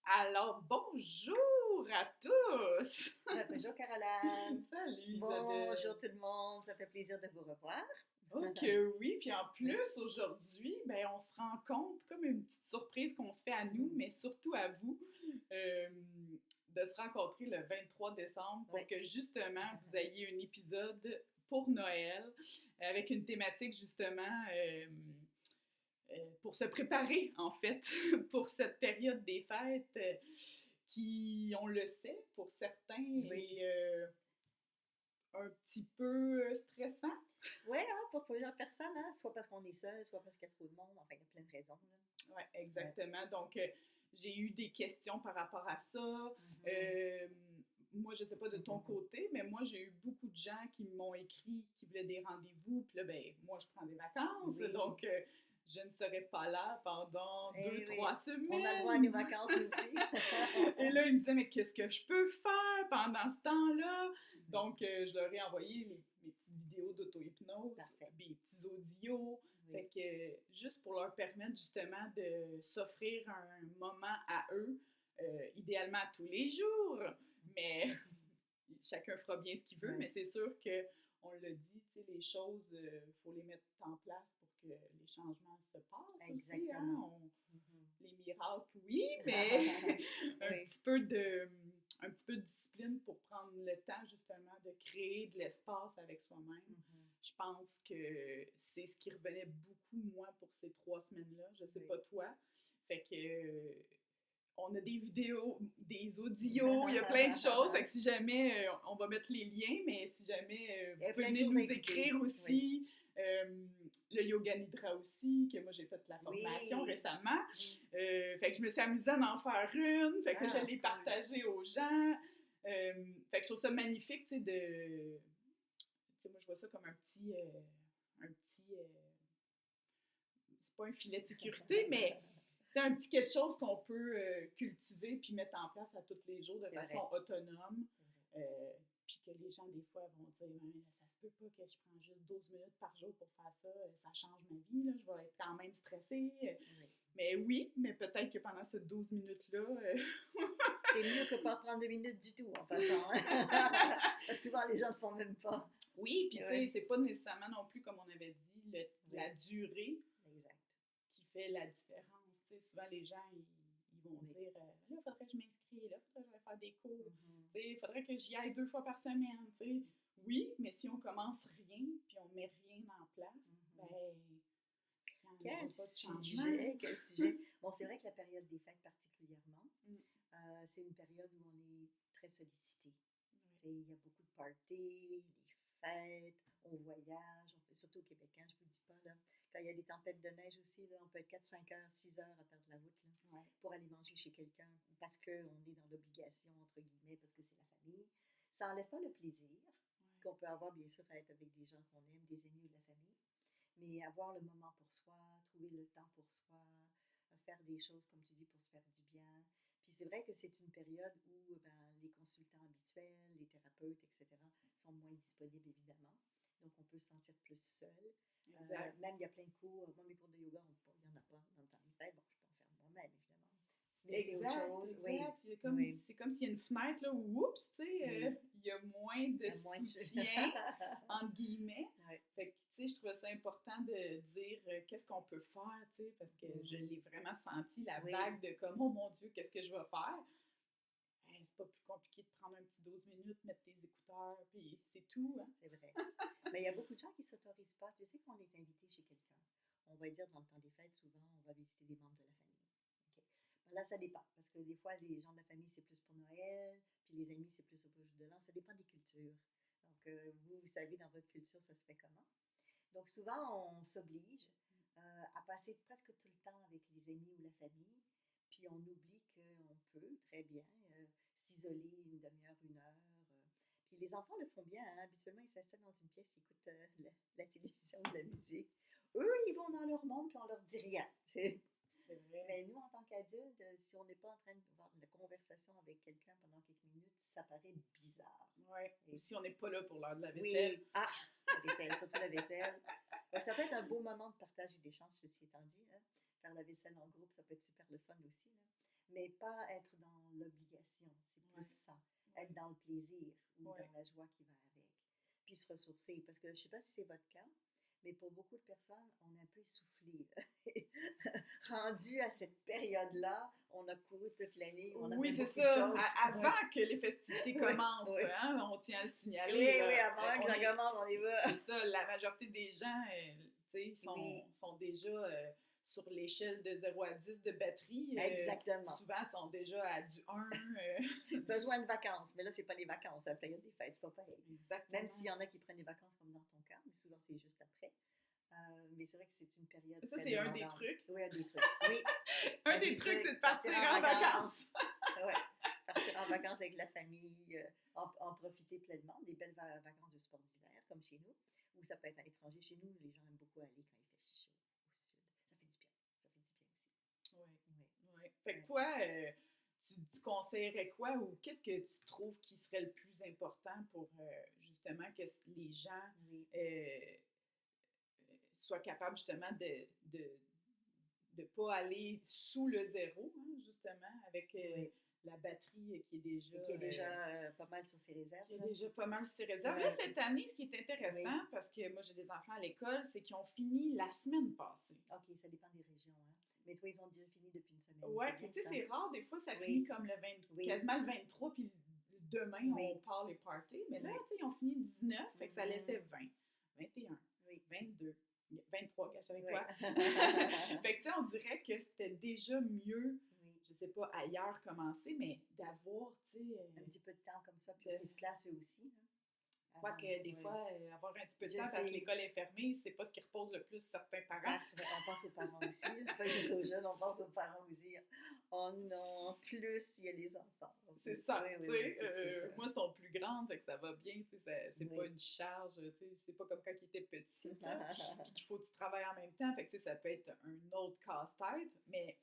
Alors, bonjour à tous! Bonjour Caroline. Salut Bonjour Isabelle! tout le monde, ça fait plaisir de vous revoir. Ok, oui, puis en Oui. plus, aujourd'hui, ben, on se rend compte, comme une petite surprise qu'on se fait à nous, mais surtout à vous, euh, de se rencontrer le 23 décembre Oui. pour que justement vous ayez un épisode pour Noël avec une thématique justement pour se préparer, en fait, pour cette période des fêtes qui, on le sait, pour certains, Oui. est un petit peu stressant. Oui, hein, pour plusieurs personnes, hein, soit parce qu'on est seul, soit parce qu'il y a trop de monde. Enfin, il y a plein de raisons. Oui, Là. Ouais. exactement. Donc, j'ai eu des questions par rapport à ça. Mhm. Euh, Moi, je ne sais pas de ton côté, mais moi, j'ai eu beaucoup de gens qui m'ont écrit, qui voulaient des rendez-vous. Puis là, ben, moi, je prends des vacances. Oui. Donc, je ne serai pas là pendant Eh deux, 3 oui, on a le droit à semaines. nos vacances, nous aussi. Et là, il me disait, mais qu'est-ce que je peux faire pendant ce temps-là? Mhm. Donc, je leur ai envoyé mes petites vidéos d'auto-hypnose, Parfait. des petits audios. Oui. Fait que, juste pour leur permettre justement de s'offrir un moment à eux, idéalement tous les jours, mais chacun fera bien ce qu'il veut, Ouais. mais c'est sûr que on l'a dit, tu sais, les choses, il faut les mettre en place pour que les changements se passent aussi, hein? Exactement. Mhm. Les miracles, oui, mais un Oui. petit peu de un petit peu de discipline pour prendre le temps justement de créer de l'espace avec soi-même. Mhm. Je pense que c'est ce qui revenait beaucoup, moi, pour ces 3 semaines-là. Je sais Oui. pas toi. Fait que on a des vidéos, des audios, il y a plein de choses. Fait que si jamais, on va mettre les liens, mais si jamais, Il y vous a pouvez plein de venir choses à nous écouter. écrire Oui. aussi. Le yoga nidra aussi, que moi j'ai fait la formation Oui. récemment. Oui. Fait que je me suis amusée à en faire une. Fait que là, je Ah, l'ai cool. partagée aux gens. Fait que je trouve ça magnifique, tu sais, de. Tu sais, moi je vois ça comme un petit. C'est pas un filet de sécurité, mais c'est un petit quelque chose qu'on peut cultiver puis mettre en place à tous les jours de C'est façon vrai. autonome. C'est vrai. Puis que les gens, des fois, vont dire ça se peut pas que je prends juste 12 minutes par jour pour faire ça, ça change ma vie, là, je vais être quand même stressée. Oui. Mais oui, mais peut-être que pendant ces 12 minutes-là. C'est mieux que pas prendre 2 minutes du tout en passant. Hein. Souvent, les gens ne le font même pas. Oui, puis tu sais, Oui. c'est pas nécessairement non plus, comme on avait dit, Oui. la durée Exact. qui fait la différence. Tu sais, souvent, les gens, ils vont Oui. dire là, il faudrait que je m'inscris, là, faudrait que je vais faire des cours. Mhm. Tu sais, il faudrait que j'y aille 2 fois par semaine. Tu sais. Oui, mais si on commence rien, puis on met rien en place, Mhm. ben, il n'y en Quel aura pas de changement. sujet, quel sujet. Bon, c'est vrai que la période des fêtes particulièrement, Mm. c'est une période où on est très sollicité. Ouais. Il y a beaucoup de parties, des fêtes, on voyage, on fait, surtout au Québec, hein, je vous dis pas, là, quand il y a des tempêtes de neige aussi, là, on peut être 4, 5 heures, 6 heures à perdre la route là, Ouais. pour aller manger chez quelqu'un parce qu'on est dans l'obligation, entre guillemets, parce que c'est la famille. Ça n'enlève pas le plaisir Ouais. qu'on peut avoir, bien sûr, à être avec des gens qu'on aime, des amis ou de la famille, mais avoir le moment pour soi, trouver le temps pour soi, faire des choses, comme tu dis, pour se faire du bien. Puis c'est vrai que c'est une période où ben, les consultants habituels, les thérapeutes, etc., sont moins disponibles, évidemment. Donc, on peut se sentir plus seul. Exact. Même, il y a plein de cours. Moi, mes cours de yoga, il n'y en a pas dans le temps des fêtes. Bon, je peux en faire moi-même, évidemment. Mais c'est autre Exact, chose. Oui. exact. Oui. C'est comme s'il y a une fenêtre là où, oups, tu sais, Oui. il y a moins de Moins de... soutien, entre guillemets. Ouais. Fait que, tu sais, je trouvais ça important de dire qu'est-ce qu'on peut faire, tu sais, parce que je l'ai vraiment senti, la Oui. vague de comme, oh mon Dieu, qu'est-ce que je vais faire? Ben, c'est pas plus compliqué de prendre un petit 12 minutes, mettre tes écouteurs, puis c'est tout, hein? C'est vrai. Mais il y a beaucoup de gens qui ne s'autorisent pas. Je sais qu'on est invité chez quelqu'un. On va dire dans le temps des fêtes, souvent, on va visiter des membres de la famille. Okay. Ben là, ça dépend. Parce que des fois, les gens de la famille, c'est plus pour Noël, puis les amis, c'est plus au jour de l'an. Ça dépend des cultures. Donc, vous savez, dans votre culture, ça se fait comment. Donc, souvent, on s'oblige à passer presque tout le temps avec les amis ou la famille. Puis, on oublie qu'on peut très bien s'isoler une demi-heure, 1 heure. Puis les enfants le font bien. Hein? Habituellement, ils s'installent dans une pièce, ils écoutent la télévision, de la musique. Eux, ils vont dans leur monde, puis on leur dit rien. C'est vrai. Mais nous, en tant qu'adultes, si on n'est pas en train d'avoir une conversation avec quelqu'un pendant quelques minutes, ça paraît bizarre. Ouais. Ou si on n'est pas là pour l'heure de la vaisselle. Oui, ah, la vaisselle, surtout la vaisselle. Donc, ça peut être un beau moment de partage et d'échange, ceci étant dit. Hein. Faire la vaisselle en groupe, ça peut être super le fun aussi. Là. mais pas être dans l'obligation. C'est plus Ouais, ça, ouais, être dans le plaisir ou ouais. dans la joie qui va avec. Puis se ressourcer, parce que je ne sais pas si c'est votre cas, mais pour beaucoup de personnes, on est un peu essoufflé. Rendu à cette période-là, on a couru toute l'année, on a Oui, fait c'est beaucoup de ça. choses. Oui, Avant que les festivités oui, commencent, oui. hein, on tient à le Oui, signaler, oui, là. avant même que ça commence, on y va. C'est ça, la majorité des gens, tu sais, Oui, sont déjà sur l'échelle de 0 à 10 de batterie. exactement. Souvent, sont déjà à du 1. Besoin de vacances, mais là, c'est pas les vacances, la période des fêtes, c'est pas pareil. Même s'il Exactement. y en a qui prennent des vacances comme dans ton cas, mais souvent c'est juste après. Mais c'est vrai que c'est une période Ça, très c'est un des demandante. trucs. Oui, un des trucs. Oui, Un un des des trucs, trucs, c'est de partir en en vacances. vacances. Ouais, partir en vacances avec la famille, en profiter pleinement, des belles vacances de sport d'hiver, comme chez nous, ou ça peut être à l'étranger. Chez nous, les gens aiment beaucoup aller quand il fait chaud au sud. Ça fait du bien. Ça fait du bien aussi. Oui, Oui, oui. Fait que oui. toi, tu conseillerais quoi ou qu'est-ce que tu trouves qui serait le plus important pour justement que les gens Oui. soient capables justement de pas aller sous le zéro, hein, justement, avec Oui. la batterie qui est déjà, Et qui est déjà pas mal sur ses réserves. qui est Là. déjà pas mal sur ses réserves. Là, Ouais. cette année, ce qui est intéressant, Oui. parce que moi, j'ai des enfants à l'école, c'est qu'ils ont fini la semaine passée. OK, ça dépend des régions. Hein. Mais toi, ils ont déjà fini depuis une semaine. Ouais, C'est puis bien tu sais, ça. c'est rare, des fois, ça Oui. finit comme le 20, Oui. quasiment le 23, puis demain, Oui. on part les parties. Mais là, Oui. tu sais, ils ont fini le 19, fait que ça Mhm. laissait 20, 21, Oui. 22, 23, gâche avec Oui. toi. Fait que tu sais, on dirait que c'était déjà mieux, Oui. je sais pas, ailleurs commencer, mais d'avoir, tu sais, Un petit peu de temps comme ça, puis de- qu'ils se placent eux aussi. Hein, je crois avant. que des Oui. fois, avoir un petit peu de Je temps parce que sais. l'école est fermée, c'est pas ce qui repose le plus certains parents. On pense aux parents aussi. Pas juste aux jeunes, on pense aux parents aussi. Oh non, plus il y a les enfants. C'est Oui, ça, oui, tu oui, sais. c'est ça. Moi, ils sont plus grandes, fait que ça va bien, tu sais, c'est pas Oui. une charge, tu sais, c'est pas comme quand ils étaient petits, là, puis qu'il faut que tu travailles en même temps, fait que tu sais, ça peut être un autre casse-tête, mais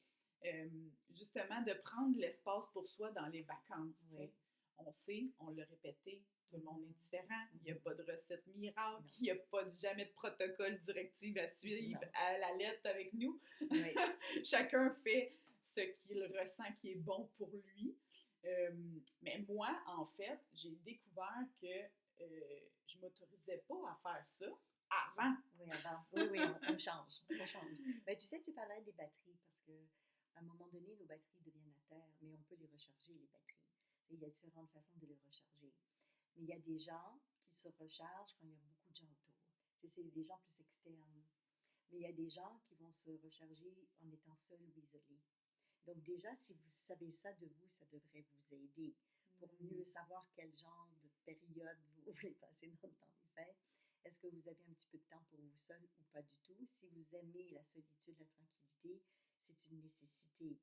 justement, de prendre l'espace pour soi dans les vacances, tu sais. Oui. On sait, on l'a répété, tout le monde est différent, il n'y a Mhm. pas de recette miracle, Non. il n'y a pas jamais de protocole directive à suivre Non. à la lettre avec nous. Oui. Chacun fait ce qu'il ressent qui est bon pour lui. Mais moi, en fait, j'ai découvert que je ne m'autorisais pas à faire ça avant. Oui, avant. Oui, oui, on change. On change. Mais tu sais, tu parlais des batteries parce que à un moment donné, nos batteries deviennent à terre, mais on peut les recharger, les batteries. Et il y a différentes façons de les recharger. Mais il y a des gens qui se rechargent quand il y a beaucoup de gens autour. C'est des gens plus externes. Mais il y a des gens qui vont se recharger en étant seuls ou isolés. Donc déjà, si vous savez ça de vous, ça devrait vous aider pour mieux savoir quel genre de période vous voulez passer dans le temps des fêtes. Est-ce que vous avez un petit peu de temps pour vous seul ou pas du tout? Si vous aimez la solitude, la tranquillité, c'est une nécessité.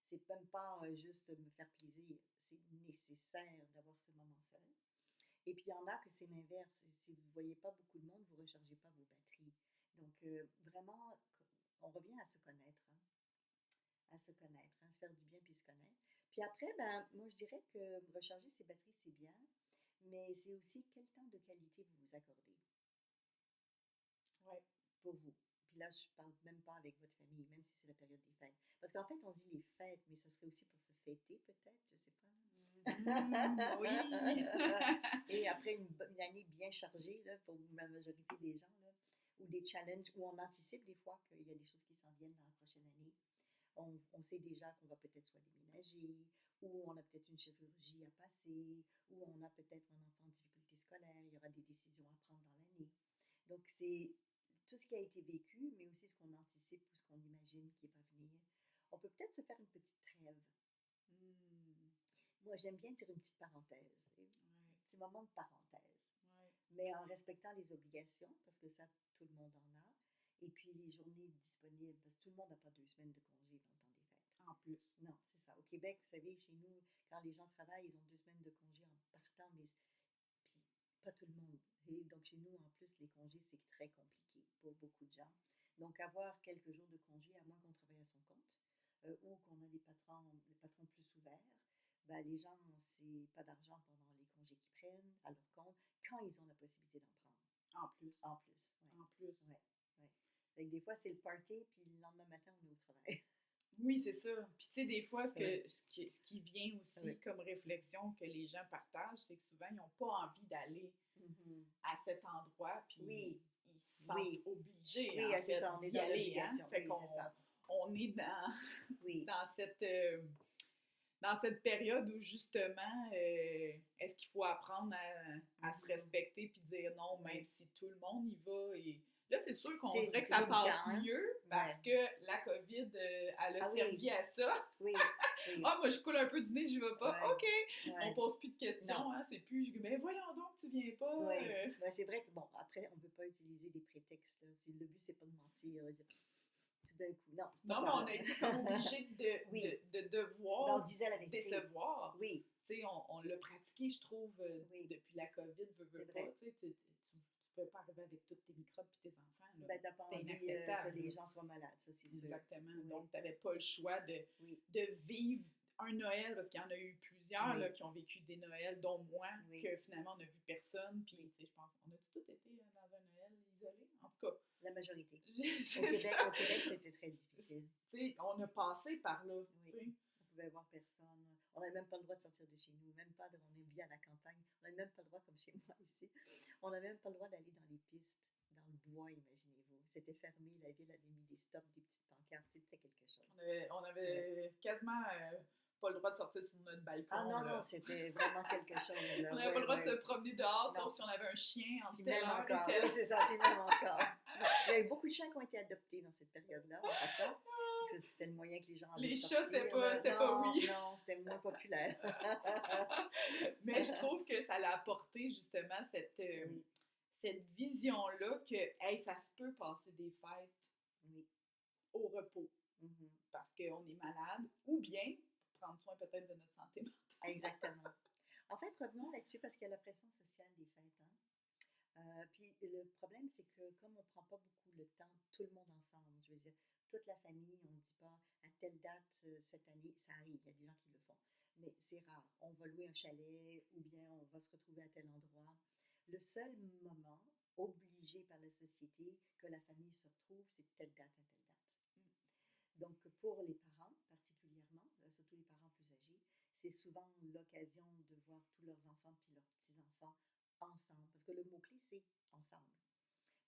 C'est même pas juste me faire plaisir, c'est nécessaire d'avoir ce moment seul. Et puis il y en a que c'est l'inverse. Si vous ne voyez pas beaucoup de monde, vous ne rechargez pas vos batteries. Donc vraiment, on revient à se connaître. Hein, à se connaître, hein, se faire du bien puis se connaître. Puis après, ben, moi je dirais que recharger ses batteries, c'est bien, mais c'est aussi quel temps de qualité vous vous accordez Ouais. pour vous. Puis là, je parle même pas avec votre famille, même si c'est la période des fêtes. Parce qu'en fait, on dit les fêtes, mais ça serait aussi pour se fêter peut-être, je sais pas. Oui. Et après une année bien chargée là, pour la majorité des gens, là, ou des challenges où on anticipe des fois qu'il y a des choses qui s'en viennent dans la prochaine année. On sait déjà qu'on va peut-être soit déménager, ou on a peut-être une chirurgie à passer, ou on a peut-être un enfant en difficulté scolaire, il y aura des décisions à prendre dans l'année. Donc, c'est tout ce qui a été vécu, mais aussi ce qu'on anticipe ou ce qu'on imagine qui va venir. On peut peut-être se faire une petite trêve. Moi, j'aime bien dire une petite parenthèse, un petit moment de parenthèse, mais en respectant les obligations, parce que ça, tout le monde en a, et puis les journées disponibles, parce que tout le monde n'a pas 2 semaines de congé dans le temps des fêtes. En plus. Non, c'est ça. Au Québec, vous savez, chez nous, quand les gens travaillent, ils ont 2 semaines de congé en partant, mais puis pas tout le monde. Et donc chez nous, en plus, les congés, c'est très compliqué pour beaucoup de gens. Donc avoir quelques jours de congé, à moins qu'on travaille à son compte, ou qu'on a les patrons plus ouverts, ben, les gens, c'est pas d'argent pendant les congés qu'ils prennent à leur compte, quand ils ont la possibilité d'en prendre. En plus. En plus, oui. En plus. Ouais, ouais. Fait que des fois, c'est le party, puis le lendemain matin, on est au travail. Oui, c'est ça. Puis tu sais, des fois, Oui, ce qui vient aussi oui, comme réflexion que les gens partagent, c'est que souvent, ils n'ont pas envie d'aller mhm. à cet endroit, puis Oui, ils se sentent oui, obligés, oui, en c'est fait, ça, on est d'y dans aller, hein? l'obligation. Fait Oui, qu'on c'est ça. on est dans, Oui, dans cette, période où justement, est-ce qu'il faut apprendre à se mhm, respecter puis dire non, même oui. si tout le monde y va. Et là, c'est sûr qu'on dirait que C'est ça délicat, passe hein? mieux parce Ouais. que la COVID, elle a Ah oui, servi à ça. oui, oui, Ah, moi, je coule un peu du nez, je vais pas. ouais, OK! On ouais. pose plus de Non, questions, hein? C'est plus, mais voyons donc, tu viens pas. oui. Ouais, c'est vrai que, bon, après, on ne peut pas utiliser des prétextes, là. Le but, c'est pas de mentir, là, tout d'un coup. Non, c'est pas Non, mais ça, on là. a été comme obligés Oui, de ben, on devoir disait la vérité. décevoir. Oui, Tu sais, on l'a pratiqué, je trouve, oui, depuis la COVID, c'est veux pas. vrai. Tu sais, tu pouvais pas arriver avec tous tes microbes et tes enfants, là. Ben, t'as pas C'était envie que inacceptable, les là. gens soient malades, ça, c'est sûr. Exactement. Oui, Donc, tu n'avais pas le choix oui, de vivre un Noël, parce qu'il y en a eu plusieurs là, oui, qui ont vécu des Noëls, dont moi, oui, que finalement, on n'a vu personne. Puis, oui. tu sais, je pense, on a tous été dans un Noël isolé? En tout cas, La majorité. c'est ça. Au Québec, c'était très difficile. Tu sais, on a passé par là, Oui. tu sais. On pouvait voir personne. On n'avait même pas le droit de sortir de chez nous. Même pas on est bien à la campagne. On n'avait même pas le droit, comme chez moi ici. On n'avait même pas le droit d'aller dans les pistes, dans le bois, imaginez-vous. C'était fermé. La ville avait mis des stops, des petites pancartes. C'était quelque chose. On Ouais. avait quasiment pas le droit de sortir sur notre Ah balcon, non, non, là. c'était vraiment quelque chose, On là. n'avait pas Ouais, le droit de se ouais. promener dehors, Non. sauf si on avait un chien entre Puis telle même heure et encore. telle Oui, heure. c'est ça. Puis même encore. Non. Il y avait beaucoup de chiens qui ont été adoptés dans cette période-là, en passant. Parce que c'était le moyen que les gens avaient Les de chats, sortir, là. c'était pas Non, oui. non, c'était moins populaire. Mais je trouve que ça l'a apporté justement Oui, cette vision-là que, hey, ça se peut passer des fêtes oui. au repos Mhm. parce qu'on est malade ou bien prendre soin peut-être de notre santé mentale. Exactement. En fait, revenons là-dessus parce qu'il y a la pression sociale des fêtes, hein. Puis le problème, c'est que comme on ne prend pas beaucoup le temps, tout le monde ensemble, je veux dire, toute la famille, on ne dit pas à telle date cette année, ça arrive, il y a des gens qui le font, mais c'est rare. On va louer un chalet ou bien on va se retrouver à tel endroit. Le seul moment obligé par la société que la famille se retrouve, c'est telle date à telle date. Donc, pour les parents particulièrement, surtout les parents plus âgés, c'est souvent l'occasion de voir tous leurs enfants puis leurs petits-enfants ensemble. Parce que le mot-clé, c'est ensemble.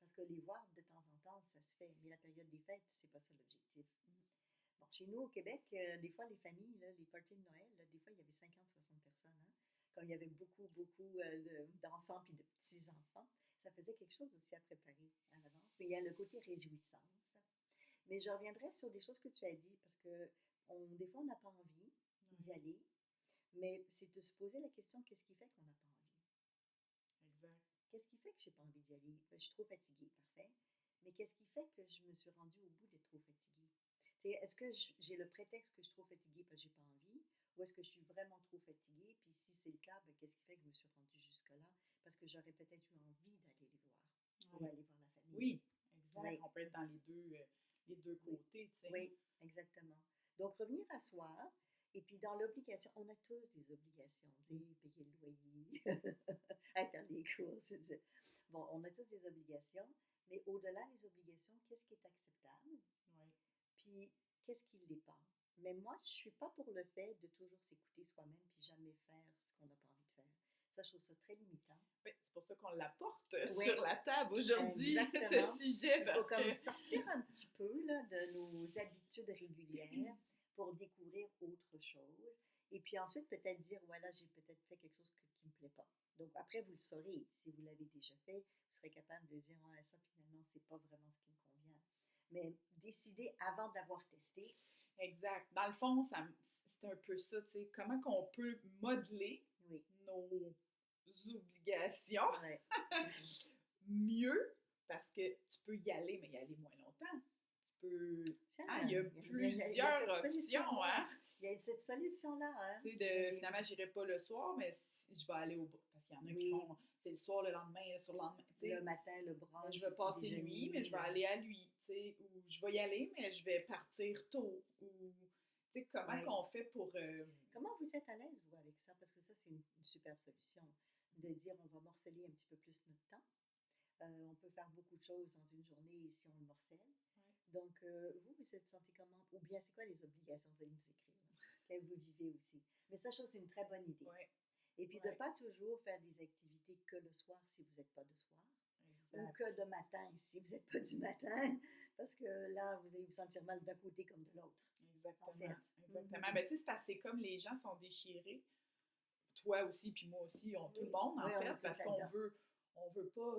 Parce que les voir de temps en temps, ça se fait. Mais la période des fêtes, c'est pas ça l'objectif. Bon, chez nous, au Québec, des fois, les familles, là, les parties de Noël, là, des fois, il y avait 50, 60 personnes. Hein? Quand il y avait beaucoup, beaucoup d'enfants puis de petits-enfants, ça faisait quelque chose aussi à préparer à l'avance. Mais il y a le côté réjouissance. Mais je reviendrai sur des choses que tu as dit, parce que des fois, on n'a pas envie d'y Ouais, aller, mais c'est de se poser la question, qu'est-ce qui fait qu'on n'a pas envie? exact. Qu'est-ce qui fait que je n'ai pas envie d'y aller? Ben, je suis trop fatiguée, parfait. Mais qu'est-ce qui fait que je me suis rendue au bout d'être trop fatiguée? Est-ce que j'ai le prétexte que je suis trop fatiguée parce que j'ai pas envie? Ou est-ce que je suis vraiment trop fatiguée? Puis si c'est le cas, ben, qu'est-ce qui fait que je me suis rendue jusque-là? Parce que j'aurais peut-être eu envie d'aller les voir ou Ouais. aller voir la famille. Oui, exact. Oui, On peut être dans les deux oui, côtés, tu sais. oui, exactement. Donc, revenir à soi, et puis dans l'obligation, on a tous des obligations, tu sais, payer le loyer, aller faire des courses. Bon, on a tous des obligations, mais au-delà des obligations, qu'est-ce qui est acceptable? Oui. Puis, qu'est-ce qui ne l'est pas? Mais moi, je ne suis pas pour le fait de toujours s'écouter soi-même puis jamais faire ce qu'on n'a pas envie de faire. Ça, je trouve ça très limitant. Oui, c'est pour ça qu'on l'apporte Oui, sur la table aujourd'hui, ce exactement. sujet, Il faut parce comme que sortir un petit peu là, de nos habitudes régulières pour découvrir autre chose. Et puis ensuite, peut-être dire, voilà, j'ai peut-être fait quelque chose qui ne me plaît pas. Donc après, vous le saurez. Si vous l'avez déjà fait, vous serez capable de dire, ouais, ça finalement, c'est pas vraiment ce qui me convient. Mais décider avant d'avoir testé. exact. Dans le fond, c'est un peu ça, tu sais, comment qu'on peut modeler Oui, nos obligations ouais. Mhm. mieux, parce que tu peux y aller, mais y aller moins longtemps. Tu peux. Tiens, Ah, il y a il y a plusieurs cette options, solution-là. hein? Il y a cette solution-là, hein. Tu sais, finalement, j'irai pas le soir, mais je vais aller au. Parce qu'il y en a qui Oui, font, c'est le soir, le lendemain, le surlendemain. Tu le sais, matin, le mais je brunch, vais le petit passer nuit, mais déjeuner. je vais aller à lui, tu sais, ou je vais y aller, mais je vais partir tôt, ou, tu sais, comment Oui. qu'on fait pour, Comment vous êtes à l'aise, vous, avec ça? Parce que ça, c'est une superbe solution. De dire, on va morceler un petit peu plus notre temps. On peut faire beaucoup de choses dans une journée si on le morcelle. Donc, vous, vous êtes senti comment? Ou bien, c'est quoi les obligations? Vous allez nous écrire, là, que vous vivez aussi. Mais ça, je trouve que c'est une très bonne idée. Ouais, Et puis, de ne ouais, pas toujours faire des activités que le soir si vous n'êtes pas de soir, ou exact. que de matin si vous n'êtes pas du matin, parce que là, vous allez vous sentir mal d'un côté comme de l'autre, en Exactement, fait. exactement. Ben, tu sais, c'est assez comme les gens sont déchirés, toi aussi, puis moi aussi, tout le Oui, monde, oui, en on fait, est tous parce qu'on là-dedans. veut, on veut pas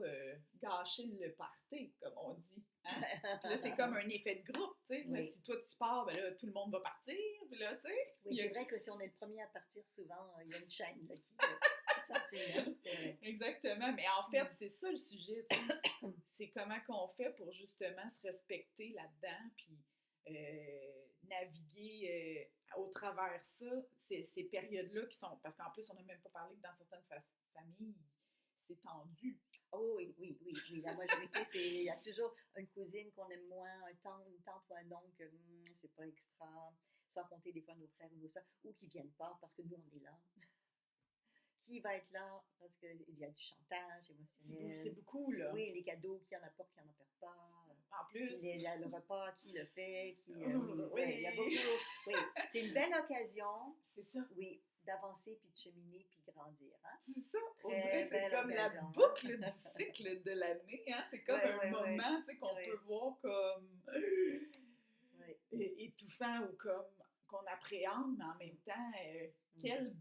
gâcher le party, comme on dit. Hein? Puis là, c'est comme un effet de groupe, tu sais. Là, Oui. si toi, tu pars, ben là, tout le monde va partir, puis là, tu sais. Oui, c'est vrai que si on est le premier à partir, souvent, il y a une chaîne là, qui s'ensuit. C'est vrai. Exactement, mais en fait, c'est ça le sujet, tu sais. C'est comment qu'on fait pour justement se respecter là-dedans, puis naviguer au travers ça, ces périodes-là qui sont... Parce qu'en plus, on n'a même pas parlé que dans certaines familles, c'est tendu. Oh oui, oui, oui, oui. La majorité, il y a toujours une cousine qu'on aime moins, une tante ou un oncle, c'est pas extra. Sans compter des fois nos frères ou nos soeurs, ou qui viennent pas parce que nous, on est là. Qui va être là parce qu'il y a du chantage C'est émotionnel. beaucoup, là. Oui, les cadeaux, qui en apporte, qui en apporte pas. En Puis plus, le repas, qui le fait, oui, oui, il y a oui, beaucoup. Oui, c'est une belle occasion, c'est ça. oui, d'avancer, puis de cheminer, puis de grandir. Hein? C'est ça. On dirait Très que c'est belle comme la occasion. Hein? boucle du cycle de l'année. Hein? C'est Oui, comme un oui, oui. moment tu sais, qu'on Oui, peut voir comme oui. étouffant ou comme qu'on appréhende, mais en même temps, Mm. quel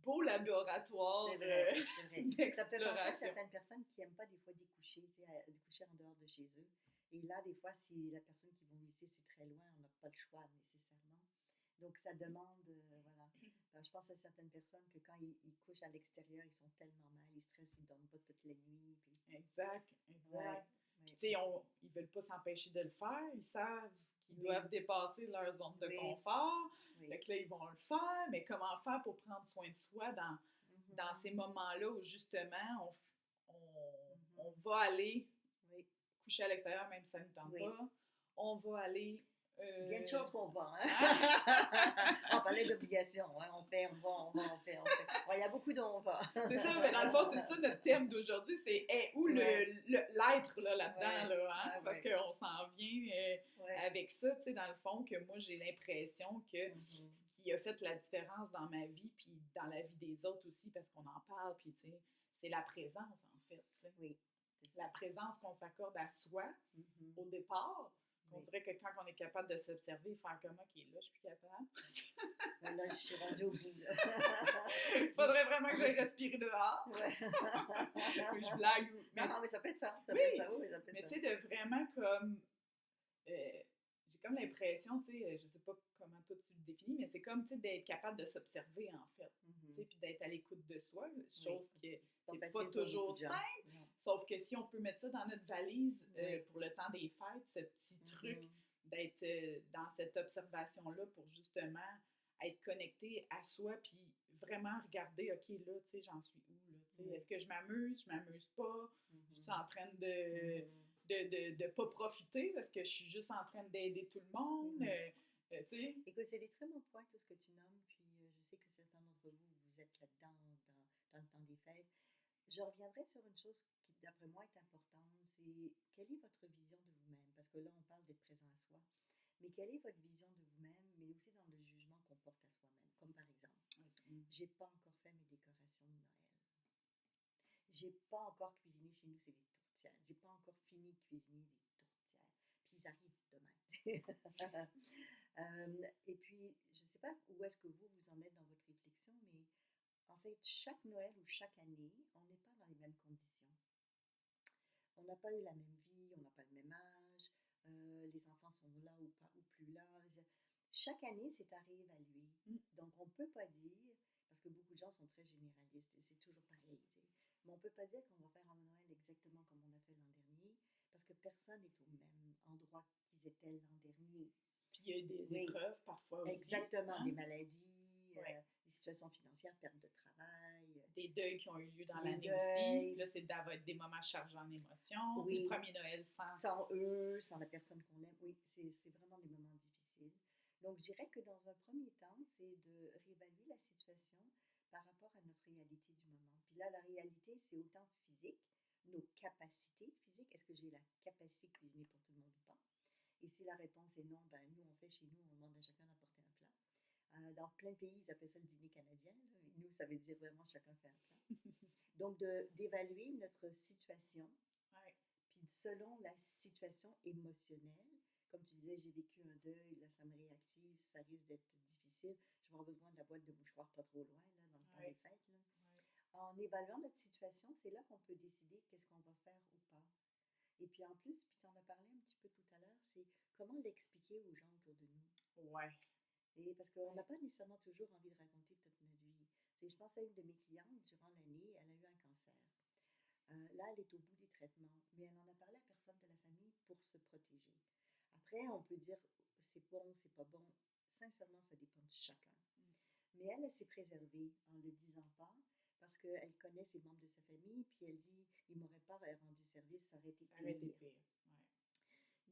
beau laboratoire C'est vrai, c'est vrai. Ça me fait penser à d'exploration. certaines personnes qui n'aiment pas des fois découcher, tu sais, découcher en dehors de chez eux. Et là, des fois, si la personne qui vont visiter, c'est très loin, on n'a pas le choix nécessairement. Donc, ça demande, voilà. Alors, je pense à certaines personnes que quand ils couchent à l'extérieur, ils sont tellement mal, ils stressent, ils ne dorment pas toute la nuit. Puis... Exact, Ouais, exact. Puis, ouais. tu sais, ils veulent pas s'empêcher de le faire. Ils savent qu'ils Oui, doivent dépasser leur zone de oui, confort. oui. Fait que là, ils vont le faire. Mais comment faire pour prendre soin de soi dans ces moments-là où justement on va aller Oui, coucher à l'extérieur même si ça ne nous tente oui. pas. On va aller. Il y a une chose qu'on va, hein? Hein? On parlait d'obligations, hein? On fait, on fait. Ouais, il y a beaucoup d'on va. C'est ça, mais dans le fond, c'est ça notre thème d'aujourd'hui, c'est où Ouais, l'être là-dedans, ouais, là, hein? ouais, Parce ouais, qu'on s'en vient ouais. avec ça, tu sais, dans le fond, que moi, j'ai l'impression que Mhm. ce qui a fait la différence dans ma vie, puis dans la vie des autres aussi, parce qu'on en parle, puis tu sais, c'est la présence, en fait, tu sais. Oui, c'est ça. La présence qu'on s'accorde à soi Mhm. au départ, qu'on Oui. dirait que quand on est capable de s'observer, faire comme OK, là, je suis plus capable. Là, je suis rendue au bout, là. Il faudrait vraiment que j'aille respirer dehors. Ouais. Oui, je blague. Non, non, mais ça peut être ça. Ça Oui, peut être ça, oui, ça peut être mais ça. tu sais, de vraiment comme. J'ai comme l'impression, tu sais, je sais pas comment toi tu le définis, mais c'est comme, tu sais, d'être capable de s'observer, en fait. Tu sais, Mhm. puis d'être à l'écoute de soi, Oui. chose que Pas c'est pas facile pour beaucoup toujours de gens. simple, Non. sauf que si on peut mettre ça dans notre valise Oui. pour le temps des fêtes, ce petit truc Mhm. d'être dans cette observation-là pour justement être connecté à soi, puis vraiment regarder, OK, là, tu sais, j'en suis où, là, tu sais, Oui. est-ce que je m'amuse pas, je suis Mhm. en train de Mhm. de pas profiter parce que je suis juste en train d'aider tout le monde, Oui. tu sais. Écoute, c'est des très bons points, tout ce que tu nommes, puis je sais que certains d'entre vous, vous êtes là-dedans dans le temps des fêtes. Je reviendrai sur une chose qui, d'après moi, est importante, c'est quelle est votre vision de vous-même? Parce que là, on parle d'être présent à soi, mais quelle est votre vision de vous-même, mais aussi dans le jugement qu'on porte à soi-même? Comme par exemple, j'ai pas encore fait mes décorations de Noël. J'ai pas encore cuisiné chez nous, c'est des tourtières. J'ai pas encore fini de cuisiner des tourtières. Puis ils arrivent demain. Et puis, je ne sais pas où est-ce que vous en êtes dans votre réflexion, mais en fait, chaque Noël ou chaque année, on n'est pas dans les mêmes conditions. On n'a pas eu la même vie, on n'a pas le même âge, les enfants sont là ou pas ou plus là. Chaque année, c'est à réévaluer. Donc, on ne peut pas dire, parce que beaucoup de gens sont très généralistes, et c'est toujours pareil, tu sais, mais on ne peut pas dire qu'on va faire un Noël exactement comme on a fait l'an dernier, parce que personne n'est au même endroit qu'ils étaient l'an dernier. Puis il y a des Oui, épreuves parfois aussi. exactement, Hein? des maladies, Ouais. des situations financières, perte de travail, Des deuils qui ont eu lieu dans des l'année aussi. Puis deuils. là, ça va être des moments chargés en émotions. C'est le Oui, premier Noël sans. sans eux, sans la personne qu'on aime. Oui, c'est vraiment des moments difficiles. Donc, je dirais que dans un premier temps, c'est de réévaluer la situation par rapport à notre réalité du moment. Puis là, la réalité, c'est autant physique, nos capacités physiques. Est-ce que j'ai la capacité de cuisiner pour tout le monde ou pas? Et si la réponse est non, ben nous, on fait chez nous, on demande à chacun d'apporter un plat. Dans plein de pays, ils appellent ça le dîner canadien. Là. Et nous, ça veut dire vraiment chacun fait un plat. Donc, d'évaluer notre situation, Ouais. puis selon la situation émotionnelle, comme tu disais, j'ai vécu un deuil, là, ça me réactive, ça risque d'être difficile. Je vais avoir besoin de la boîte de mouchoirs pas trop loin, là, dans le temps Ouais. des fêtes. Là. Ouais. En évaluant notre situation, c'est là qu'on peut décider qu'est-ce qu'on va faire ou pas. Et puis en plus, puis tu en as parlé un petit peu tout à l'heure, c'est comment l'expliquer aux gens autour de nous. Ouais. Et parce qu'on Ouais. n'a pas nécessairement toujours envie de raconter toute notre vie. Je pense à une de mes clientes durant l'année, elle a eu un cancer. Là, elle est au bout des traitements, mais elle en a parlé à personne de la famille pour se protéger. Après, on peut dire c'est bon, c'est pas bon. Sincèrement, ça dépend de chacun. Mais elle s'est préservée en le disant pas parce qu'elle connaît ses membres de sa famille, puis elle dit il m'aurait pas rendu service, ça aurait été Ça aurait été pire. pire. Ouais.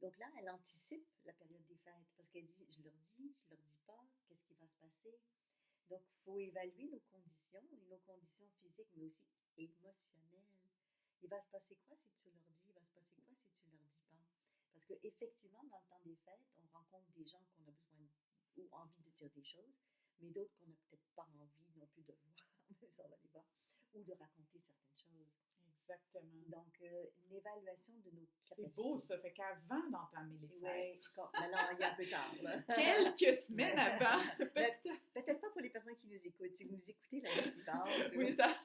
Donc là, elle anticipe la période des fêtes parce qu'elle dit je leur dis pas, qu'est-ce qui va se passer. Donc, il faut évaluer nos conditions physiques, mais aussi émotionnelles. Il va se passer quoi si tu leur dis? Il va se passer quoi si tu leur dis pas? Parce qu'effectivement, dans le temps des fêtes, on rencontre des gens qu'on a besoin ou envie de dire des choses, mais d'autres qu'on n'a peut-être pas envie non plus de voir, mais ça on va les voir, ou de raconter certaines choses. Exactement. Donc, une évaluation de nos capacités. C'est beau, ça. Fait qu'avant d'entamer les fêtes. Oui, maintenant, il y a un peu tard. Là. Quelques semaines avant. Peut-être pas pour les personnes qui nous écoutent. Si vous nous écoutez l'année suivante. Oui, ça.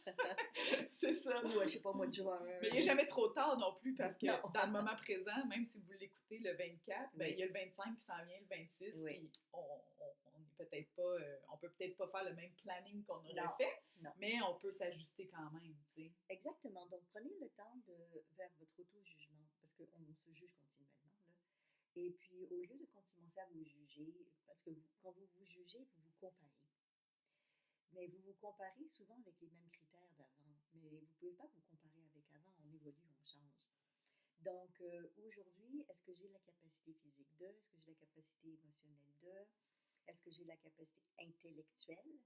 C'est ça. Ou, je sais pas, mois de juin. Mais il n'est jamais trop tard non plus parce que Non. dans le moment présent, même si vous l'écoutez le 24, ben, Oui. il y a le 25 qui s'en vient, le 26, Oui. puis on est peut-être pas, on peut peut-être pas faire le même planning qu'on aurait Non. fait, Non. mais on peut s'ajuster quand même, tu sais. Exactement. Donc, prenez le temps de vers votre auto-jugement parce qu'on se juge continuellement. Là. Et puis, au lieu de commencer à vous juger, parce que quand vous vous jugez, vous vous comparez. Mais vous vous comparez souvent avec les mêmes critères d'avant. Mais vous ne pouvez pas vous comparer avec avant. On évolue, on change. Donc, aujourd'hui, est-ce que j'ai la capacité physique de? Est-ce que j'ai la capacité émotionnelle de? Est-ce que j'ai la capacité intellectuelle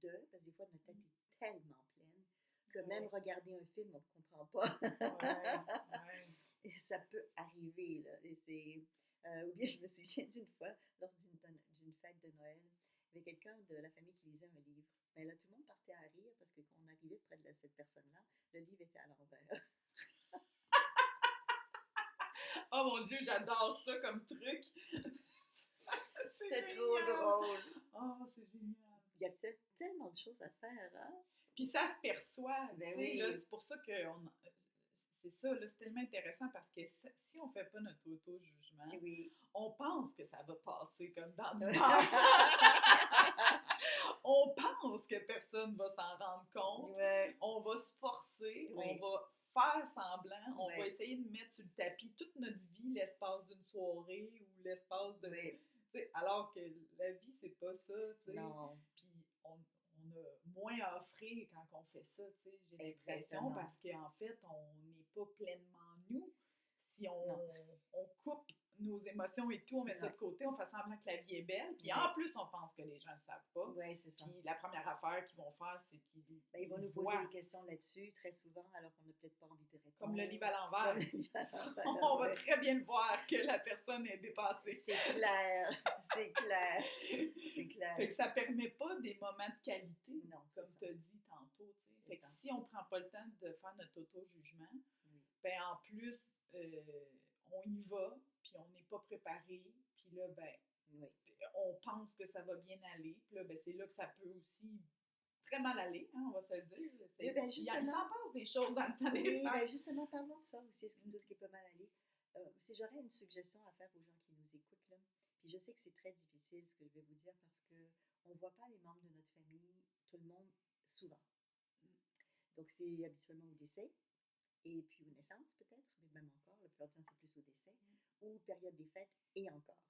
de? Parce que des fois, notre tête est tellement pleine que même regarder un film, on ne comprend pas. Ouais. Et ça peut arriver, là. Et c'est... ou bien, je me souviens d'une fois, lors d'une fête de Noël, il y avait quelqu'un de la famille qui lisait un livre. Mais là, tout le monde partait à rire parce que quand on arrivait près de cette personne-là, le livre était à l'envers. Oh mon Dieu, j'adore ça comme truc. C'est trop drôle. Oh, c'est génial. Il y a peut-être tellement de choses à faire, hein? Puis ça se perçoit, Ben tu sais, là, oui. c'est pour ça que c'est ça, là, c'est tellement intéressant parce que si on fait pas notre auto-jugement, Oui. on pense que ça va passer comme dans du beurre. On pense que personne va s'en rendre compte. Ouais. On va se forcer, Oui. on va faire semblant, on Ouais. va essayer de mettre sur le tapis toute notre vie l'espace d'une soirée ou l'espace de... Oui. Alors que la vie, c'est pas ça, tu sais. Non. Puis on a moins à offrir quand on fait ça, tu sais, j'ai l'impression, Exactement. parce qu'en fait, on n'est pas pleinement nous. Si on coupe nos émotions et tout, on met ça de côté, on fait semblant que la vie est belle, puis en plus, on pense que les gens ne le savent pas. Oui, c'est ça. Puis la première affaire qu'ils vont faire, c'est qu'ils Ils vont nous poser des questions là-dessus très souvent, alors qu'on n'a peut-être pas envie de répondre. Comme le livre à l'envers. Comme le livre à l'envers. On va très bien le voir que la personne est dépassée. C'est clair, c'est clair, c'est clair. Fait que ça permet pas des moments de qualité, Non, comme tu as dit tantôt. T'sais. Fait que ça. si on prend pas le temps de faire notre auto-jugement, ben en plus, on y va, puis on n'est pas préparé, puis là, ben, on pense que ça va bien aller, puis là, ben, c'est là que ça peut aussi très mal aller, hein, on va se le dire. Oui, ben, il s'en passe des choses dans le temps des fêtes. ben, justement, parlons de ça aussi, tout ce qui peut mal aller. Si j'aurais une suggestion à faire aux gens qui nous écoutent, là, puis je sais que c'est très difficile ce que je vais vous dire parce qu'on ne voit pas les membres de notre famille, tout le monde, souvent. Donc, c'est habituellement au décès, et puis aux naissances peut-être, mais même encore, la plupart du temps, c'est plus au décès, ou période des fêtes, et encore.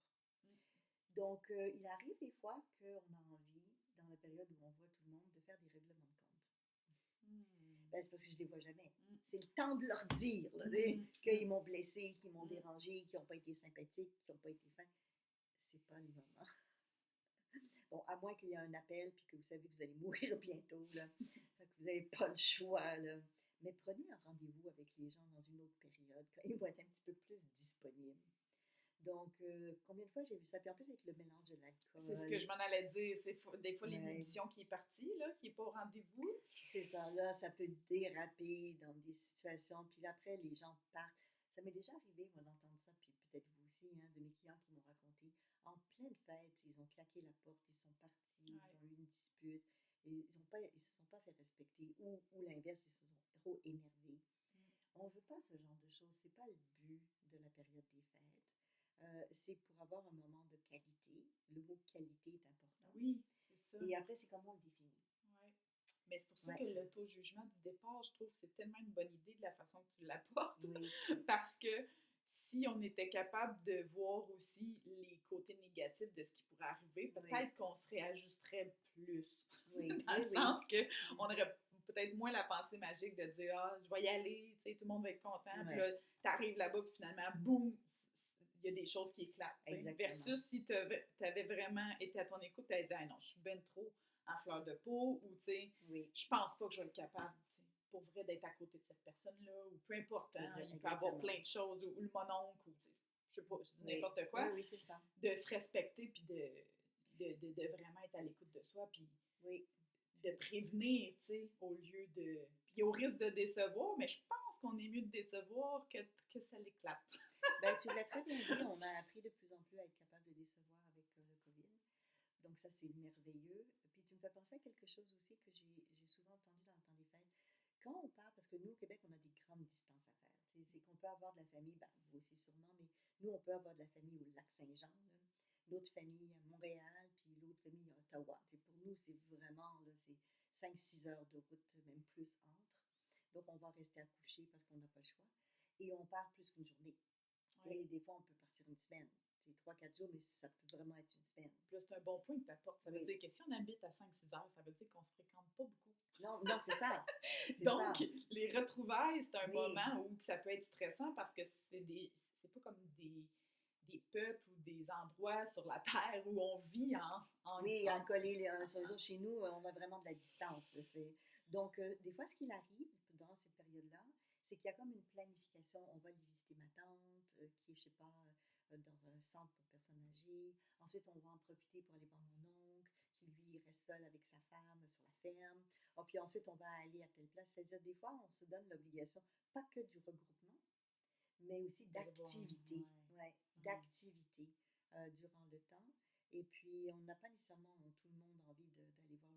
Donc, il arrive des fois qu'on a envie, dans la période où on voit tout le monde, de faire des règlements de compte. Ben, c'est parce que je ne les vois jamais. C'est le temps de leur dire qu'ils m'ont blessé, qu'ils m'ont dérangé, qu'ils n'ont pas été sympathiques, qu'ils n'ont pas été fins. C'est pas le moment. Bon, à moins qu'il y ait un appel puis que vous savez que vous allez mourir bientôt, là. Fait que vous n'avez pas le choix, là. Mais prenez un rendez-vous avec les gens dans une autre période, quand ils vont être un petit peu plus disponibles. Donc, combien de fois j'ai vu ça? Puis en plus, avec le mélange de C'est ce que l'alcool, je m'en allais dire. C'est des fois ouais, l'inhibition qui est partie, là, qui n'est pas au rendez-vous. c'est ça, là, ça peut déraper dans des situations. Puis après, les gens partent. Ça m'est déjà arrivé, moi, d'entendre ça, puis peut-être vous aussi, hein, de mes clients qui m'ont raconté. En pleine fête, ils ont claqué la porte, ils sont partis, ils Ouais. ont eu une dispute, et ils se sont pas fait respecter, ou l'inverse, ils se sont trop énervés. Mm. On veut pas ce genre de choses, c'est pas le but de la période des fêtes. C'est pour avoir un moment de qualité. Le mot qualité est important. Oui, c'est ça. Et après, c'est comment on le définit. Ouais. Mais c'est pour ça que Ouais, l'auto-jugement du départ, je trouve que c'est tellement une bonne idée de la façon que tu l'apportes. oui, Parce que si on était capable de voir aussi les côtés négatifs de ce qui pourrait arriver, oui, peut-être qu'on se réajusterait plus. oui, Dans le oui, oui. sens que Mhm. on aurait peut-être moins la pensée magique de dire ah, je vais y aller, tu sais, tout le monde va être content. Puis Ouais, là, tu arrives là-bas, puis finalement, boum, il y a des choses qui éclatent. Tu sais. exactement. Versus si tu avais vraiment été à ton écoute, tu avais dit ah, non, je suis ben trop en fleur de peau, ou tu sais, Oui, je pense pas que je vais être capable, tu sais, pour vrai, d'être à côté de cette personne-là, ou peu importe, hein, il peut y avoir exactement. plein de choses, ou le mononcle, ou tu sais, je sais pas, je dis Oui, n'importe oui, quoi, oui, c'est ça. de se respecter, puis de vraiment être à l'écoute de soi, puis Oui, de prévenir, tu sais, au lieu de. Puis au risque de décevoir, mais je pense qu'on est mieux de décevoir que ça l'éclate. ben, tu l'as très bien dit, on a appris de plus en plus à être capable de décevoir avec le COVID. Donc ça, c'est merveilleux. Puis tu me fais penser à quelque chose aussi que j'ai souvent entendu dans le temps des fêtes. Quand on part, parce que nous, au Québec, on a des grandes distances à faire. C'est qu'on peut avoir de la famille, ben, vous aussi sûrement, mais nous, on peut avoir de la famille au Lac-Saint-Jean, là, l'autre famille à Montréal, puis l'autre famille à Ottawa. Pour nous, c'est vraiment, là, c'est 5-6 heures de route, même plus entre. Donc, on va rester à coucher parce qu'on n'a pas le choix. Et on part plus qu'une journée. Ouais. Et des fois, on peut partir une semaine. C'est 3-4 jours, mais ça peut vraiment être une semaine. Puis là, c'est un bon point que tu apportes. Ça veut Oui. dire que si on habite à 5-6 heures, ça veut dire qu'on se fréquente pas beaucoup. Non, non, c'est ça. C'est Donc, ça. les retrouvailles, c'est un Oui, moment où ça peut être stressant parce que c'est pas comme des peuples ou des endroits sur la terre où on vit oui, en en coller les uns sur les autres. Chez nous, on a vraiment de la distance. Là, donc, des fois, ce qu'il arrive dans cette période-là, c'est qu'il y a comme une planification. On va aller visiter ma tante, qui est, je sais pas, dans un centre pour personnes âgées. Ensuite, on va en profiter pour aller voir mon oncle, qui lui reste seul avec sa femme sur la ferme. Oh, puis ensuite, on va aller à telle place. C'est-à-dire, des fois, on se donne l'obligation, pas que du regroupement, mais aussi d'aller voir. d'activité, ouais, Ouais. d'activité durant le temps. Et puis, on n'a pas nécessairement tout le monde envie d'aller voir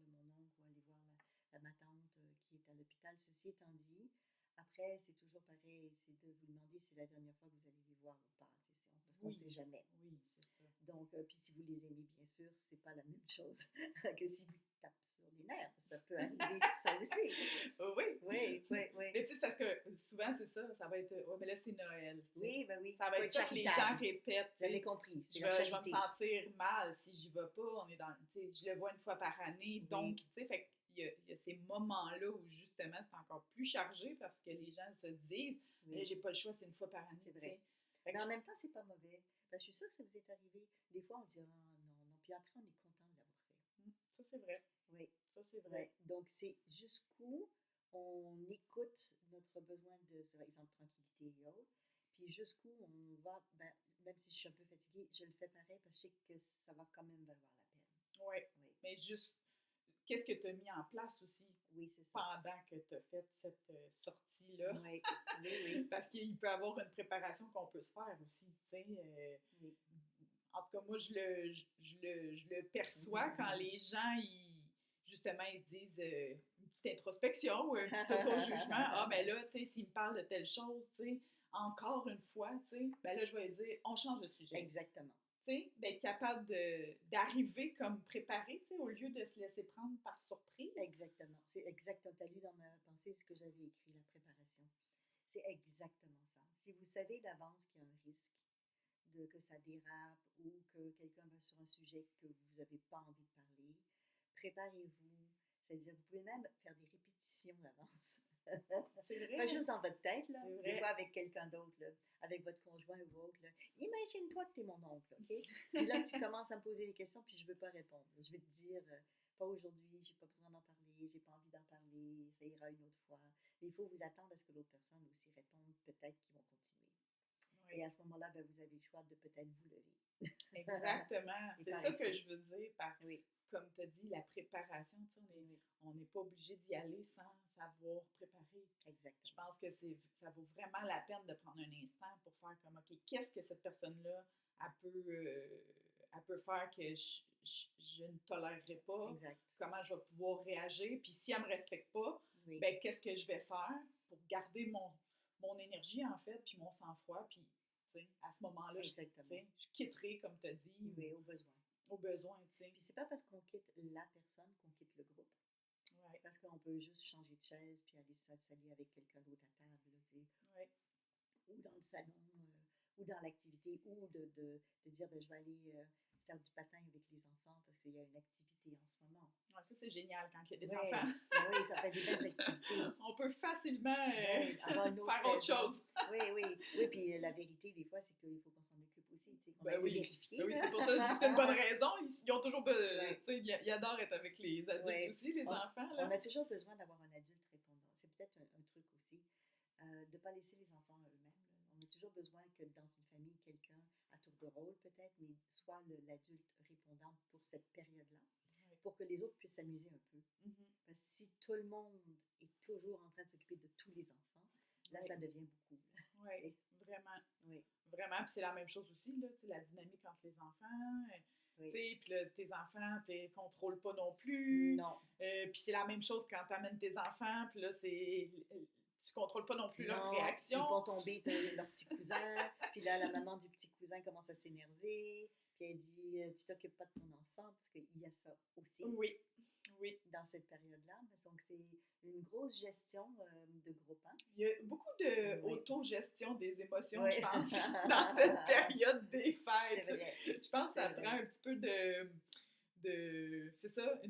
mon oncle ou aller voir ma tante qui est à l'hôpital. Ceci étant dit, après, c'est toujours pareil, c'est de vous demander si c'est la dernière fois que vous allez les voir ou pas, parce qu'on ne Oui, sait jamais. oui, c'est ça. Donc, puis si vous les aimez, bien sûr, c'est pas la même chose que si vous tapez sur les nerfs. Ça peut arriver, ça aussi. Oui. Oui, oui, oui. Mais tu sais, c'est parce que souvent, c'est ça, ça va être oh, mais là, c'est Noël. Tu sais. Oui, ben oui. Ça Il va faut être être ça que les gens charitable. répètent. Vous Tu avez sais. compris, c'est Je la vais me charité. sentir mal si j'y vais pas. On est dans, tu sais, je le vois une fois par année. Donc, Oui, tu sais, fait il y a ces moments-là où justement c'est encore plus chargé parce que les gens se disent, oui, j'ai pas le choix, c'est une fois par année. c'est Tu vrai. sais. Fait Mais que en même temps, c'est pas mauvais. Ben, je suis sûre que ça vous est arrivé. Des fois, on dit ah, non, non. Puis après, on est content de l'avoir fait. ça, c'est vrai. Oui, Ça, c'est oui. vrai. Donc, c'est jusqu'où on écoute notre besoin de, par exemple, tranquillité et autres. Puis jusqu'où on va, ben, même si je suis un peu fatiguée, je le fais pareil parce que je sais que ça va quand même valoir la peine. Oui. Oui, Mais juste, qu'est-ce que tu as mis en place aussi oui, c'est ça. pendant que tu as fait cette sortie-là? Oui, oui, oui, Parce qu'il peut y avoir une préparation qu'on peut se faire aussi, tu sais. oui. En tout cas, moi, je le perçois quand les gens, justement, ils se disent une petite introspection ou un petit auto-jugement. Ah, ben là, tu sais, s'ils me parlent de telle chose, tu sais, encore une fois, tu sais, ben là, je vais dire, on change de sujet. Exactement. Tu sais, d'être capable d'arriver comme préparé, tu sais, au lieu de se laisser prendre par surprise. Exactement. C'est exactement. Tu as lu dans ma pensée ce que j'avais écrit, la préparation. C'est exactement ça. Si vous savez d'avance qu'il y a un risque que ça dérape ou que quelqu'un va sur un sujet que vous n'avez pas envie de parler, préparez-vous. C'est-à-dire, vous pouvez même faire des répétitions d'avance. C'est Pas vrai, juste dans votre tête, là, c'est des fois vrai. avec quelqu'un d'autre, là, avec votre conjoint ou autre. Là. Imagine-toi que tu es mon oncle, OK? Puis là, tu commences à me poser des questions, puis je ne veux pas répondre. Je vais te dire, pas aujourd'hui, j'ai pas besoin d'en parler, j'ai pas envie d'en parler, ça ira une autre fois. Mais il faut vous attendre à ce que l'autre personne aussi réponde, peut-être qu'ils vont continuer. Oui. Et à ce moment-là, ben, vous avez le choix de peut-être vous lever. Exactement. Et C'est par ça que essayer. je veux dire par, Oui, comme tu as dit, la préparation. Tu sais, oui, on n'est pas obligé d'y aller sans savoir préparer. Je exactement. pense que ça vaut vraiment la peine de prendre un instant pour faire comme, OK, qu'est-ce que cette personne-là, elle peut faire que je ne tolérerai pas? Exact. Comment je vais pouvoir réagir? Puis si elle ne me respecte pas, Oui, ben qu'est-ce que je vais faire pour garder mon énergie, en fait, puis mon sang-froid? Puis, tu sais, à ce moment-là, exactement. je quitterai, comme tu as dit, Oui, au besoin. au besoin, tu sais. Puis c'est pas parce qu'on quitte la personne qu'on quitte le groupe. Ouais, Parce qu'on peut juste changer de chaise puis aller s'allier avec quelqu'un d'autre à table, là, tu sais, ouais. ou dans le salon, ou dans l'activité, ou de dire ben, je vais aller faire du patin avec les enfants parce qu'il y a une activité en ce moment. Ouais, ça, c'est génial quand il y a des Oui, enfants. ben oui, ça fait des belles activités. On peut facilement Oui, avoir une autre faire autre raison. chose. Oui, oui. Oui, puis la vérité, des fois, c'est qu'il faut qu'on s'en occupe aussi, tu sais, qu'on Ben aille oui. vérifier. Ben oui, Là. c'est pour ça que je dis que c'est une bonne raison. Ils ont toujours besoin. Ouais. Tu sais, ils adorent être avec les adultes Ouais. aussi, les enfants. On Là. a toujours besoin d'avoir un adulte répondant. C'est peut-être un truc aussi, de ne pas laisser les enfants à eux-mêmes. Là. On a toujours besoin que dans une famille, quelqu'un, à tour de rôle peut-être, mais soit l'adulte répondant pour cette période-là, Ouais. pour que les autres puissent s'amuser un peu. Mhm. Parce que si tout le monde est toujours en train de s'occuper de tous les enfants, là, Ouais. ça devient beaucoup. Oui, Oui. vraiment. Oui, Vraiment. Puis c'est la même chose aussi, là, tu sais, la dynamique entre les enfants. Tu oui. sais, puis là, tes enfants, tu les contrôles pas non plus. Non, Puis c'est la même chose quand tu amènes tes enfants, puis là, tu contrôles pas non plus leur non, réaction. ils font tomber leur petit cousin, puis là, la maman du petit cousin commence à s'énerver, puis elle dit tu t'occupes pas de ton enfant, parce qu'il y a ça aussi Oui, oui. dans cette période-là. Donc, c'est une grosse gestion de groupe. Hein? Il y a beaucoup Oui. d'autogestion des émotions, Oui. je pense, dans cette période des C'est fêtes. vrai. Je pense que ça C'est prend vrai. un petit peu c'est ça,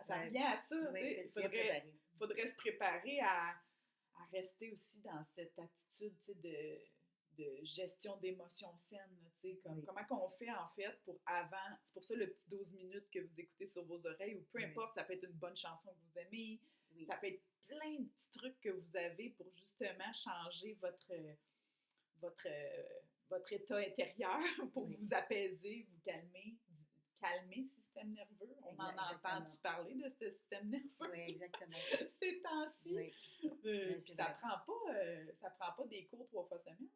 ça Ouais. revient à ça. Oui, Tu sais, être bien préparé. faudrait se préparer à rester aussi dans cette attitude, tu sais, de gestion d'émotions saines, là, tu sais, comme, Oui. comment qu'on fait, en fait, pour avant, c'est pour ça le petit 12 minutes que vous écoutez sur vos oreilles, ou peu Oui. importe, ça peut être une bonne chanson que vous aimez, Oui. ça peut être plein de petits trucs que vous avez pour justement changer votre, votre état intérieur, pour Oui. vous apaiser, vous calmer le système nerveux. On en a Exactement. entendu parler de ce système nerveux Oui, exactement. ces temps-ci. Oui. Ben, Puis c'est ça vrai. prend pas des cours 3 fois semaine.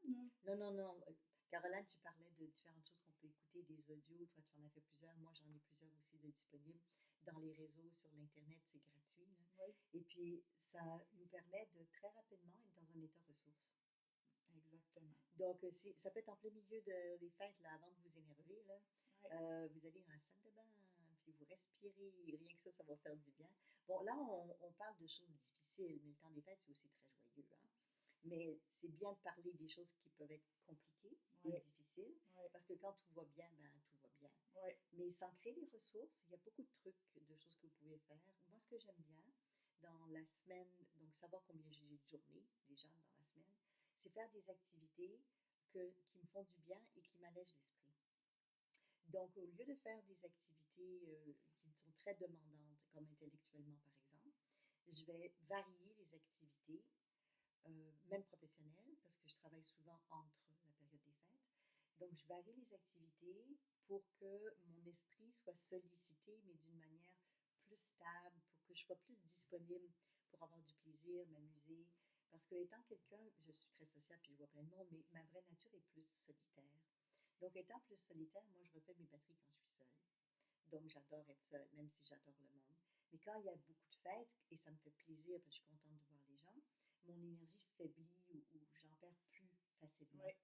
Là. Non, non, non. Caroline, tu parlais de différentes choses qu'on peut écouter, des audios. Toi, tu en as fait plusieurs. Moi, j'en ai plusieurs aussi de disponibles dans les réseaux, sur l'Internet. C'est gratuit. Là. Oui, Et puis, ça nous permet de très rapidement être dans un état ressource. exactement. Donc, ça peut être en plein milieu des fêtes, là, avant de vous énerver. Là. Ouais. Vous allez dans la salle de bain, puis vous respirez. Rien que ça va faire du bien. Bon, là, on parle de choses difficiles, mais le temps des fêtes, c'est aussi très joyeux. Hein? Mais c'est bien de parler des choses qui peuvent être compliquées et Ouais. difficiles, Ouais. parce que quand tout va bien, ben tout va bien. Ouais. Mais sans créer des ressources, il y a beaucoup de trucs, de choses que vous pouvez faire. Moi, ce que j'aime bien dans la semaine, donc savoir combien j'ai de journées déjà dans la semaine, c'est faire des activités qui me font du bien et qui m'allègent l'esprit. Donc, au lieu de faire des activités qui sont très demandantes, comme intellectuellement par exemple, je vais varier les activités, même professionnelles, parce que je travaille souvent entre la période des fêtes. Donc, je varie les activités pour que mon esprit soit sollicité, mais d'une manière plus stable, pour que je sois plus disponible pour avoir du plaisir, m'amuser. Parce que étant quelqu'un, je suis très sociable puis je vois plein de monde, mais ma vraie nature est plus solitaire. Donc, étant plus solitaire, moi, je refais mes batteries quand je suis seule. Donc, j'adore être seule, même si j'adore le monde. Mais quand il y a beaucoup de fêtes, et ça me fait plaisir parce que je suis contente de voir les gens, mon énergie faiblit ou j'en perds plus facilement. Ouais.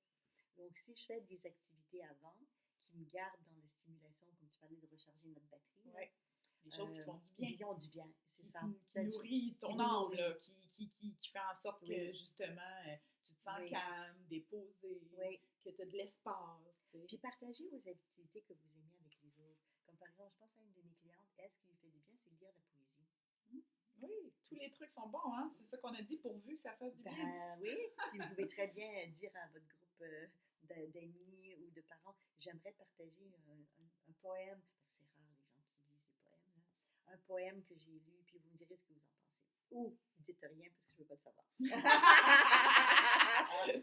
Donc, si je fais des activités avant qui me gardent dans la stimulation, comme tu parlais de recharger notre batterie, Ouais. Des choses qui font du bien. qui ont du bien, c'est ça. Qui nourrit ton vous âme, nourrit. là, qui fait en sorte que, Oui. justement, tu te sens Oui. calme, déposé, Oui. que tu as de l'espace. Tu sais. Puis partagez vos activités que vous aimez avec les autres. Comme par exemple, je pense à une de mes clientes, elle, ce qui lui fait du bien, c'est de lire de la poésie. Oui, tous les trucs sont bons, hein? C'est ça qu'on a dit, pourvu que ça fasse du bien. Ben oui, puis vous pouvez très bien dire à votre groupe d'amis ou de parents, j'aimerais partager un poème, parce que c'est rare les gens qui lisent des poèmes, là. Un poème que j'ai lu, puis vous me direz ce que vous en pensez. Ou dites rien parce que je ne veux pas le savoir.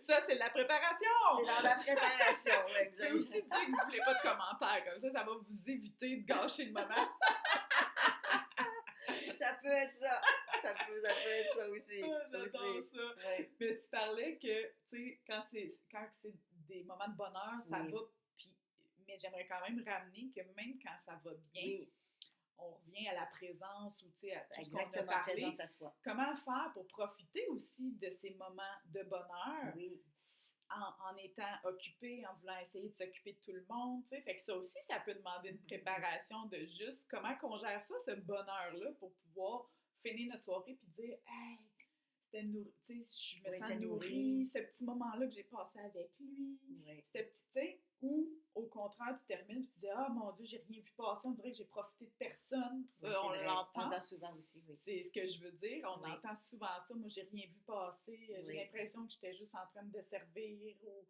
Ça, c'est de la préparation! C'est dans la préparation, oui, Vous pouvez aussi dire que vous ne voulez pas de commentaires, comme ça va vous éviter de gâcher le moment. Ça peut être ça. Ça peut être ça aussi. J'adore ça. Oui. Mais tu parlais que, tu sais, quand c'est des moments de bonheur, ça va, puis, mais j'aimerais quand même ramener que même quand ça va bien, on revient à la présence ou, tu sais, à tout ce qu'on a parlé. Présence à soi. Comment faire pour profiter aussi de ces moments de bonheur en étant occupé, en voulant essayer de s'occuper de tout le monde, tu sais. Fait que ça aussi, ça peut demander une préparation de juste comment qu'on gère ça, ce bonheur-là, pour pouvoir finir notre soirée puis dire « Hey, c'était nourri, tu sais, je me sens nourrie, ce petit moment-là que j'ai passé avec lui, ce petit, tu sais. » Ou au contraire, tu termines et tu dis « Ah, mon Dieu, j'ai rien vu passer, on dirait que j'ai profité de personne. » Ça, on l'entend. On entend souvent aussi, C'est ce que je veux dire. On entend souvent ça. Moi, j'ai rien vu passer. J'ai l'impression que j'étais juste en train de servir ou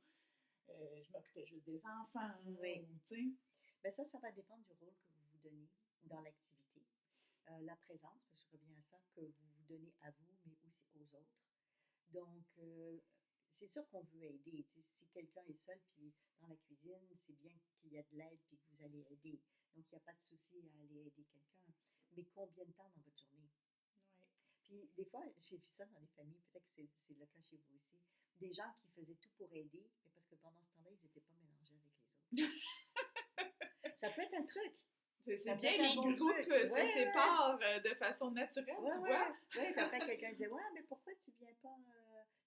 je m'occupais juste des enfants. Ou, tu sais. Ben ça va dépendre du rôle que vous vous donnez dans l'activité. La présence, parce que je reviens à ça, que vous vous donnez à vous, mais aussi aux autres. Donc, c'est sûr qu'on veut aider. T'sais, si quelqu'un est seul puis dans la cuisine, c'est bien qu'il y a de l'aide puis que vous allez aider. Donc, il n'y a pas de souci à aller aider quelqu'un. Mais combien de temps dans votre journée? Puis, des fois, j'ai vu ça dans les familles, peut-être que c'est le cas chez vous aussi. Des gens qui faisaient tout pour aider, mais parce que pendant ce temps-là, ils n'étaient pas mélangés avec les autres. Ça peut être un truc. C'est bien, les groupes se séparent de façon naturelle, tu vois? Oui, puis après, quelqu'un disait « Ouais, mais pourquoi tu viens pas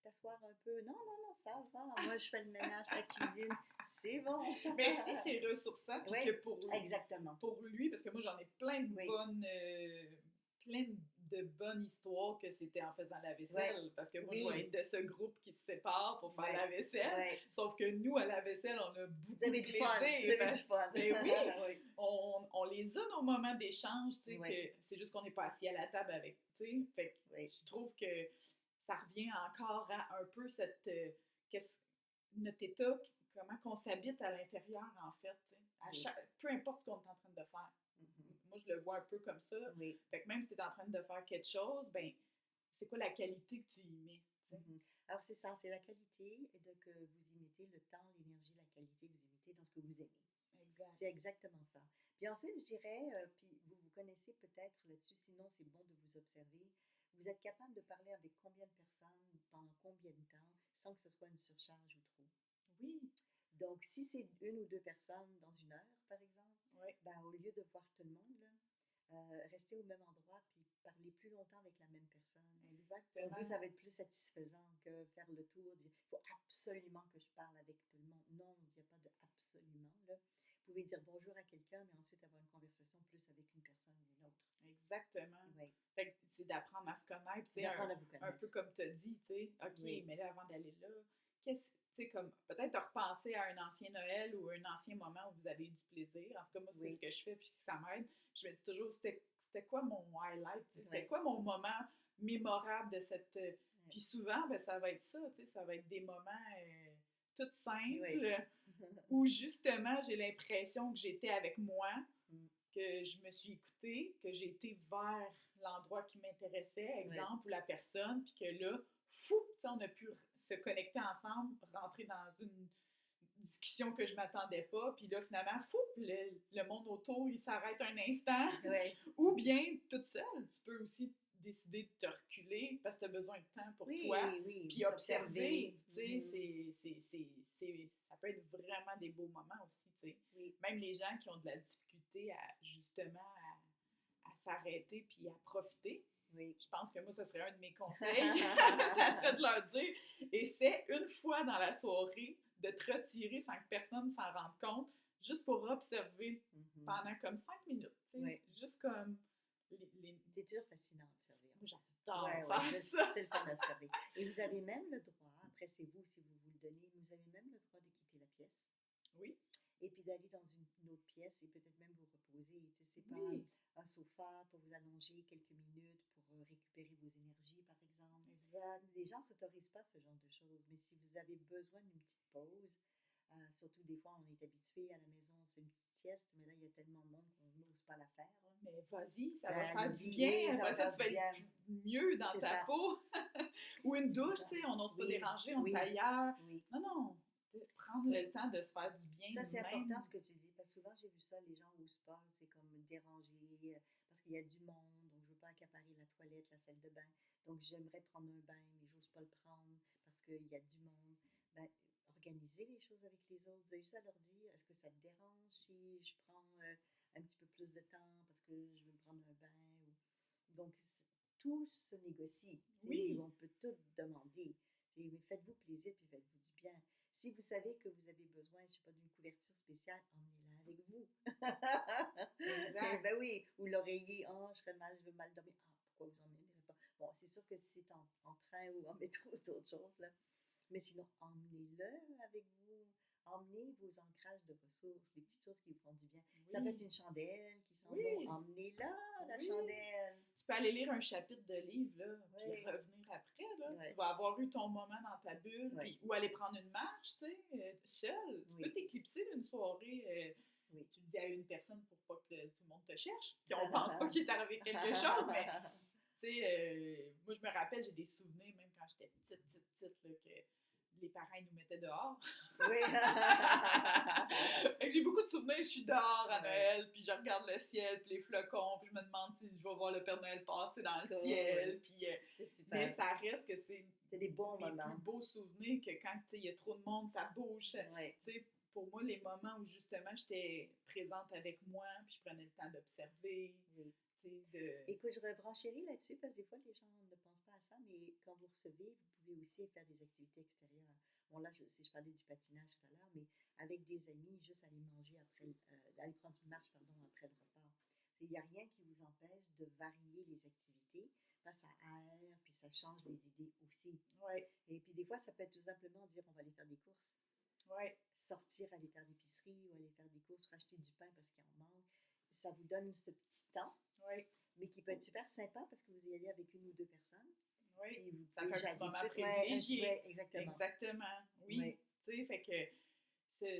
t'asseoir un peu? » Non, ça va. Moi, je fais le ménage, je fais la cuisine. C'est bon. Mais si c'est ressourçant, puis que pour lui, parce que moi, j'en ai plein de bonnes histoires que c'était en faisant la vaisselle. Parce que moi, je vais être de ce groupe qui se sépare pour faire la vaisselle. Sauf que nous, à la vaisselle, on a beaucoup de plaisir. Vous avez du fun. Oui, on les a nos moments d'échange, tu sais, que c'est juste qu'on n'est pas assis à la table avec, tu sais. Fait que je trouve que ça revient encore à un peu notre état, comment qu'on s'habite à l'intérieur, en fait, tu sais. Peu importe ce qu'on est en train de faire. Moi, je le vois un peu comme ça. Fait que même si tu es en train de faire quelque chose, ben c'est quoi la qualité que tu y mets? Alors, c'est ça, c'est la qualité et que vous y mettez le temps, l'énergie, la qualité, vous y mettez dans ce que vous aimez. Exact. C'est exactement ça. Puis ensuite, je dirais, puis vous connaissez peut-être là-dessus, sinon c'est bon de vous observer. Vous êtes capable de parler avec combien de personnes, pendant combien de temps, sans que ce soit une surcharge ou trop? Oui. Donc, si c'est une ou deux personnes dans une heure, par exemple, ben, au lieu de voir tout le monde, restez au même endroit puis parlez plus longtemps avec la même personne. Exactement. Pour vous, ça va être plus satisfaisant que faire le tour, dire il faut absolument que je parle avec tout le monde. Non, il n'y a pas de absolument. Là. Vous pouvez dire bonjour à quelqu'un, mais ensuite avoir une conversation plus avec une personne ou une autre. Exactement. Fait que c'est d'apprendre à se connaître, un peu comme tu as dit, tu sais. OK, mais là, avant d'aller là, tu sais, comme peut-être repenser à un ancien Noël ou un ancien moment où vous avez eu du plaisir. En tout cas, moi, c'est ce que je fais, puis ça m'aide. Je me dis toujours, c'était quoi mon highlight? C'était quoi mon moment mémorable de cette... Puis souvent, ben, ça va être ça, tu sais, ça va être des moments tout simples où justement, j'ai l'impression que j'étais avec moi, que je me suis écoutée, que j'ai été vers l'endroit qui m'intéressait, exemple, ou la personne, puis que là, fou, tu sais, on a pu se connecter ensemble, rentrer dans une discussion que je m'attendais pas, puis là, finalement, fou, le monde autour, il s'arrête un instant. Ou bien, toute seule, tu peux aussi décider de te reculer parce que tu as besoin de temps pour toi, puis observer, tu sais, ça peut être vraiment des beaux moments aussi, tu sais. Même les gens qui ont de la difficulté justement à s'arrêter puis à profiter, je pense que moi, ce serait un de mes conseils, ça serait de leur dire, essaie une fois dans la soirée de te retirer sans que personne s'en rende compte, juste pour observer pendant comme 5 minutes, tu sais, juste comme C'est toujours fascinant d'observer. J'adore faire ça. C'est le fun d'observer. Et vous avez même le droit, après c'est vous si vous le donnez, vous avez même le droit de quitter la pièce. Oui. Et puis d'aller dans une autre pièce et peut-être même vous reposer. C'est pas un sofa pour vous allonger quelques minutes pour récupérer vos énergies, par exemple. Exact. Les gens ne s'autorisent pas ce genre de choses, mais si vous avez besoin d'une petite pause, surtout des fois on est habitué à la maison, on se fait une petite sieste, mais là il y a tellement de monde qu'on n'ose pas la faire. Mais vas-y, ça va faire du bien, ça va être mieux dans ta peau. Ou une C'est douche, ça. tu sais, on n'ose pas Oui, déranger, on est oui, ailleurs. oui, Non, non, prendre oui. le temps de se faire du bien Ça, c'est important même. ce que tu dis, parce que souvent j'ai vu ça, les gens osent pas, c'est comme déranger, parce qu'il y a du monde, donc je veux pas accaparer la toilette, la salle de bain, donc j'aimerais prendre un bain, mais j'ose pas le prendre parce qu'il y a du monde. Ben, organiser les choses avec les autres, vous avez juste à leur dire, est-ce que ça te dérange si je prends un petit peu plus de temps parce que je veux me prendre un bain? Donc, tout se négocie, Oui, on peut tout demander, mais faites-vous plaisir puis faites-vous du bien. Si vous savez que vous avez besoin, je sais pas, d'une couverture spéciale, emmenez-la avec vous. Eh exact. ben oui, ou l'oreiller, oh, je serais mal, je veux mal dormir. Ah, pourquoi vous emmènerez pas? Bon, c'est sûr que si c'est en train ou en métro, c'est autre chose, là. Mais sinon, emmenez-le avec vous. Emmenez vos ancrages de ressources, les petites choses qui vous font du bien. Ça peut être Oui, une chandelle qui sent bon. oui, Emmenez-la, la oui. chandelle. Tu peux aller lire un chapitre de livre, là, puis Oui, revenir après, là. Tu oui, vas avoir eu ton moment dans ta bulle, oui, puis, ou aller prendre une marche, tu sais, seule. Tu peux oui, t'éclipser d'une soirée. oui. Tu le dis à une personne pour pas que tout le monde te cherche, qu'on pense pas qu'il est arrivé quelque chose, mais tu sais, moi, je me rappelle, j'ai des souvenirs, même quand j'étais petite, là, que les parents ils nous mettaient dehors. Oui. Fait que j'ai beaucoup de souvenirs, je suis dehors à Ouais, Noël, puis je regarde le ciel, puis les flocons, puis je me demande si je vais voir le Père Noël passer dans le cool. ciel, puis... C'est mais super. ça reste que c'est C'est des bons mes plus moments. beaux souvenirs que quand, tu sais, il y a trop de monde, ça bouge. Oui, Tu sais, pour moi, les moments où justement j'étais présente avec moi, puis je prenais le temps d'observer, oui. tu sais, de... Écoute, je renchéris là-dessus parce que des fois, les gens ne pensent pas à ça, mais quand vous recevez, vous pouvez aussi faire des activités extérieures. Bon, là, si je parlais du patinage tout à l'heure, mais avec des amis, juste aller manger après, aller prendre une marche, pardon, après le repas. Il n'y a rien qui vous empêche de varier les activités, parce que ça aère, puis ça change les idées aussi. Ouais, Et puis des fois, ça peut être tout simplement dire on va aller faire des courses, ouais, sortir, aller faire l'épicerie ou aller faire des courses, racheter du pain parce qu'il en manque. Ça vous donne ce petit temps, ouais, mais qui peut être super sympa parce que vous y allez avec une ou deux personnes. ouais. Puis vous Ça pouvez fait un petit jaser moment plus. privilégié. Ouais, exactement. Exactement, oui. Ouais, Tu sais, fait que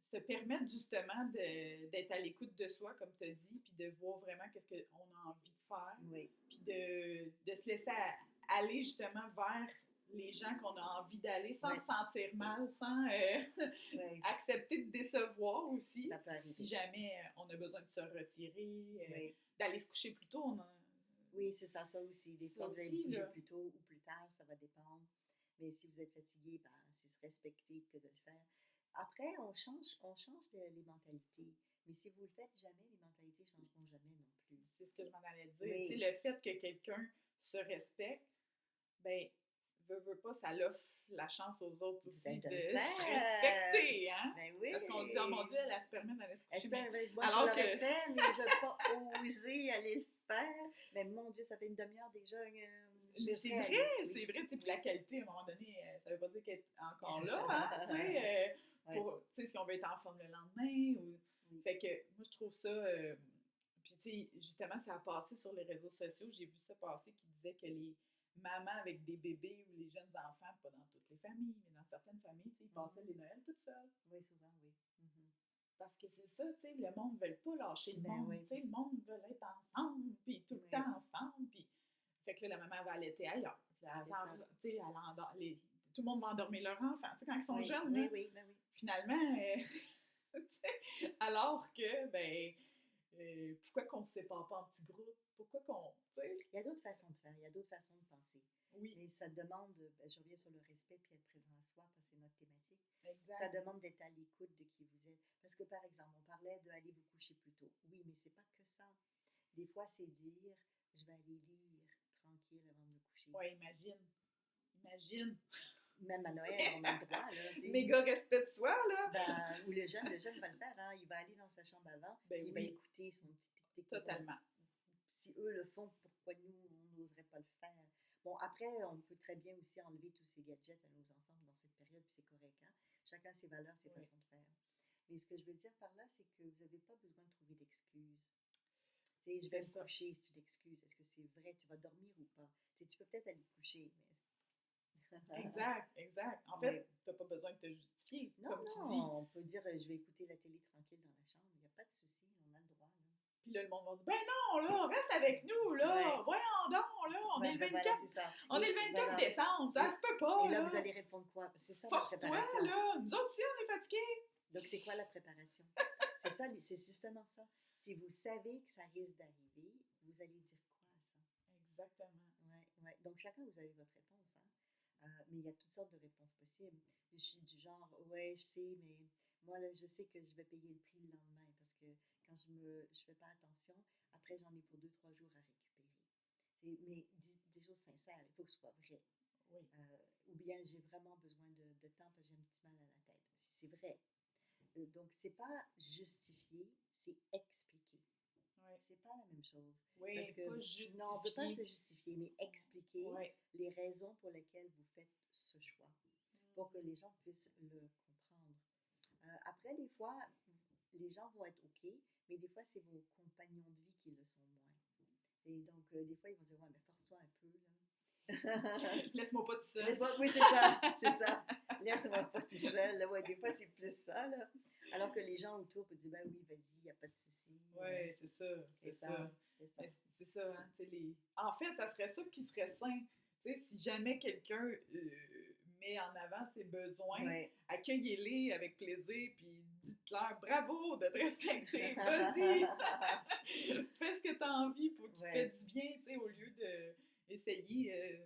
se permettre justement d'être à l'écoute de soi, comme tu as dit, puis de voir vraiment qu'est-ce qu'on a envie de faire, oui, puis de se laisser aller justement vers les gens qu'on a envie d'aller sans ouais, se sentir mal, sans ouais, accepter de décevoir aussi, ça peut si arriver. jamais on a besoin de se retirer, Oui, d'aller se coucher plus tôt. oui, c'est ça, ça aussi. Des Ça fois, vous allez vous aussi, coucher là. plus tôt ou plus tard, ça va dépendre. Mais si vous êtes fatigué, ben, c'est se respecter que de le faire. Après, on change les mentalités. Mais si vous le faites jamais, les mentalités ne changeront jamais non plus. C'est ce que je m'en allais dire. Tu sais, Oui, le fait que quelqu'un se respecte, ben, veut pas, ça l'offre la chance aux autres ben, aussi de le de se faire. respecter, hein? Ben Parce qu'on se dit, oh mon Dieu, oui. elle se permet d'aller se coucher, mais Ben, moi, je alors l'aurais que fait, mais je n'ai pas osé aller le faire. Mais mon Dieu, ça fait une demi-heure déjà. Je mais serais allée. Oui, c'est vrai, tu sais, puis la oui. qualité, à un moment donné, ça veut pas dire qu'elle est encore là, hein, tu sais, Ouais, tu sais, si on veut être en forme le lendemain, ou... oui, Fait que, moi, je trouve ça, puis tu sais, justement, ça a passé sur les réseaux sociaux, j'ai vu ça passer qui disait que les mamans avec des bébés ou les jeunes enfants, pas dans toutes les familles, mais dans certaines familles, tu sais, ils passaient mhm. les Noëls toutes seules. Oui, souvent, oui. Mhm. Parce que c'est ça, tu sais, le monde ne veut pas lâcher le Ben monde, oui, tu sais, le monde veut être ensemble, puis tout le oui, temps ensemble, puis fait que là, la maman va allaiter ailleurs. Puis c'est ça. tu sais, tout le monde va endormir leur enfant, tu sais, quand ils sont Oui, jeunes, là, oui, oui, ben oui. finalement, tu sais, alors que, ben, pourquoi qu'on ne se sépare pas en petits groupes? Pourquoi qu'on, tu sais, Il y a d'autres façons de faire, il y a d'autres façons de penser. oui, Mais ça demande, ben, je reviens sur le respect puis être présent à soi, parce que c'est notre thématique. Ça exact. demande d'être à l'écoute de qui vous êtes. Parce que, par exemple, on parlait d'aller vous coucher plus tôt. Oui, mais c'est pas que ça. Des fois, c'est dire, je vais aller lire tranquille avant de me coucher. Ouais, imagine, imagine. Même à Noël, on a le droit, là, tu sais. Méga respect de soi, là. Ben, ou le jeune va le faire, hein. Il va aller dans sa chambre avant, Ben puis il va oui, écouter son petit tic-tic pour voir. totalement. Si eux le font, pourquoi nous, on n'oserait pas le faire? Bon, après, on peut très bien aussi enlever tous ces gadgets à nos enfants dans cette période, puis c'est correct, hein? Chacun ses valeurs, ses Oui, façons de faire. Mais ce que je veux dire par là, c'est que vous n'avez pas besoin de trouver d'excuses. Tu sais, je vais c'est me ça. coucher, c'est une excuse. Est-ce que c'est vrai? Tu vas dormir ou pas? Tu sais, tu peux peut-être aller te coucher, mais... Exact, exact. En Oui. fait, tu n'as pas besoin de te justifier, Non, comme tu dis. non, on peut dire, je vais écouter la télé tranquille dans la chambre. Il n'y a pas de souci, on a le droit, là. Puis là, le monde va dire, ben non, là, reste avec nous, là. Ouais, Voyons donc, là, on est le ben 24, voilà, c'est ça. on est le Et 24 voilà. décembre, ça se peut pas, Et là, vous là. allez répondre quoi? C'est ça la Force-toi, préparation. là. Nous autres aussi, on est fatigués. Donc, c'est quoi la préparation? C'est ça, c'est justement ça. Si vous savez que ça risque d'arriver, vous allez dire quoi à ça? Exactement. Ouais, ouais. Donc, chacun, vous avez votre réponse, hein. Mais il y a toutes sortes de réponses possibles. Je suis du genre, ouais, je sais, mais moi, là, je sais que je vais payer le prix le lendemain parce que quand je fais pas attention, après, j'en ai pour 2, 3 jours à récupérer. Mais des choses sincères, il faut que ce soit vrai. Oui. Ou bien j'ai vraiment besoin de temps parce que j'ai un petit mal à la tête. Si c'est vrai. Donc, c'est pas justifier, c'est expliquer. Oui. C'est pas la même chose. Oui, Parce que pas non, on ne peut pas justifier. se justifier, mais expliquer Oui. les raisons pour lesquelles vous faites ce choix, pour que les gens puissent le comprendre. Après, des fois, les gens vont être OK, mais des fois, c'est vos compagnons de vie qui le sont moins. Et donc, des fois, ils vont dire, ouais, mais force-toi un peu, là. Laisse-moi pas tout seul. Laisse-moi, oui, c'est ça, c'est ça. Laisse-moi pas tout seul. Là. Ouais, des fois, c'est plus ça, là. Alors que les gens autour peuvent dire, ben oui, vas-y, il n'y a pas de souci. Oui, c'est ça. C'est C'est ça. ça. C'est ça. Mais c'est ça, hein, tu sais, En fait, ça serait ça qui serait sain. Tu sais, si jamais quelqu'un met en avant ses besoins, Ouais. accueillez-les avec plaisir, puis dites-leur bravo de te respecter. Vas-y! Fais ce que tu as envie pour qu'il te Ouais. fait du bien, tu sais, au lieu d'essayer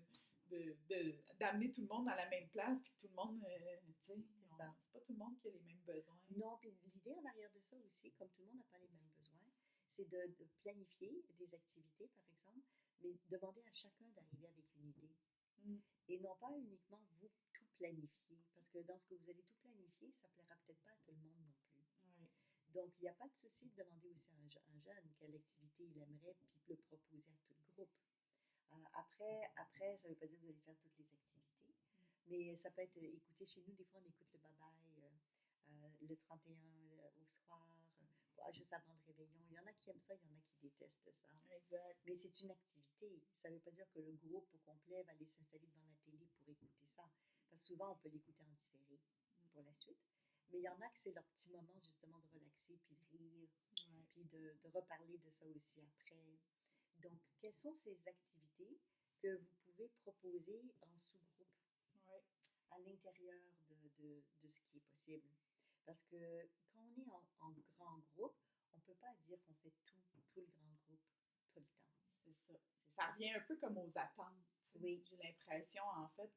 d'amener tout le monde à la même place, puis que tout le monde, tu sais, C'est ça. c'est pas tout le monde qui a les mêmes besoins. Non, puis l'idée en arrière de ça aussi, comme tout le monde n'a pas les mêmes besoins, c'est de planifier des activités, par exemple, mais demander à chacun d'arriver avec une idée. Mm. Et non pas uniquement vous tout planifier, parce que dans ce que vous allez tout planifier, ça plaira peut-être pas à tout le monde non plus. Ouais. Donc, il n'y a pas de souci de demander aussi à un jeune quelle activité il aimerait, puis le proposer à tout le groupe. Après, ça ne veut pas dire que vous allez faire toutes les activités, mais ça peut être écouter chez nous, des fois on écoute le babaï le 31 au soir, juste avant le réveillon. Il y en a qui aiment ça, il y en a qui détestent ça. Exact. Mais c'est une activité. Ça ne veut pas dire que le groupe au complet va aller s'installer devant la télé pour écouter ça. Parce que souvent, on peut l'écouter en différé pour la suite. Mais il y en a que c'est leur petit moment justement de relaxer, puis de rire, puis de reparler de ça aussi après. Donc, quelles sont ces activités que vous pouvez proposer en sous-groupe à l'intérieur de ce qui est possible? Parce que quand on est en grand groupe, on ne peut pas dire qu'on fait tout le grand groupe tout le temps. C'est ça. Ça revient un peu comme aux attentes. Oui. J'ai l'impression, en fait,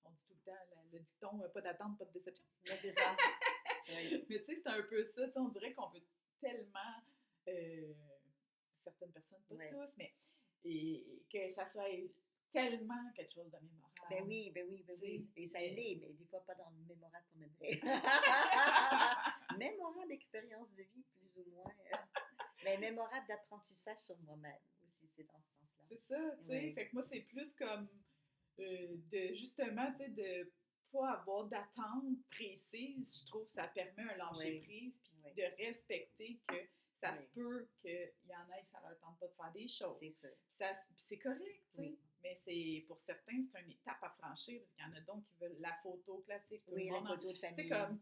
on dit tout le temps le dicton pas d'attente, pas de déception. Mais c'est ça. Oui. Mais tu sais, c'est un peu ça. On dirait qu'on veut tellement, certaines personnes, pas tous, mais et que ça soit tellement quelque chose de mémorable. Ben oui. Et ça l'est, mais des fois pas dans le mémorable qu'on aimerait. Mémorable expérience de vie, plus ou moins. Mais mémorable d'apprentissage sur moi-même aussi, c'est dans ce sens-là. C'est ça, tu sais. Fait que moi, c'est plus comme de justement, tu sais, de pas avoir d'attente précise. Je trouve que ça permet un lâcher-prise, puis de respecter que ça se peut qu'il y en a qui ça leur tente pas de faire des choses. C'est sûr. Puis c'est correct, tu sais. Mais pour certains, c'est une étape à franchir, parce qu'il y en a donc qui veulent la photo classique. Tout le monde la photo de famille. Tu sais, comme,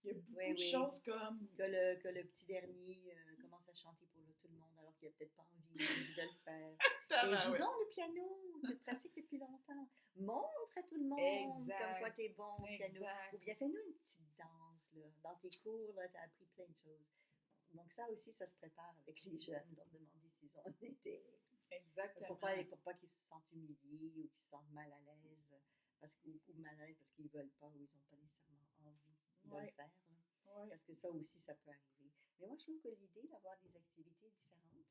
il y a beaucoup de choses comme... Que le petit dernier commence à chanter pour tout le monde, alors qu'il n'a peut-être pas envie de le faire. Et joue donc le piano, tu le pratiques depuis longtemps. Montre à tout le monde comme quoi tu es bon au piano. Ou bien fais-nous une petite danse, là. Dans tes cours, tu as appris plein de choses. Donc ça aussi, ça se prépare avec les jeunes, leur demander s'ils ont un intérêt. Exactement. Pour pas qu'ils se sentent humiliés ou qu'ils se sentent mal à l'aise, ou mal à l'aise parce qu'ils ne veulent pas ou ils n'ont pas nécessairement envie de le faire. Parce que ça aussi, ça peut arriver. Mais moi, je trouve que l'idée d'avoir des activités différentes,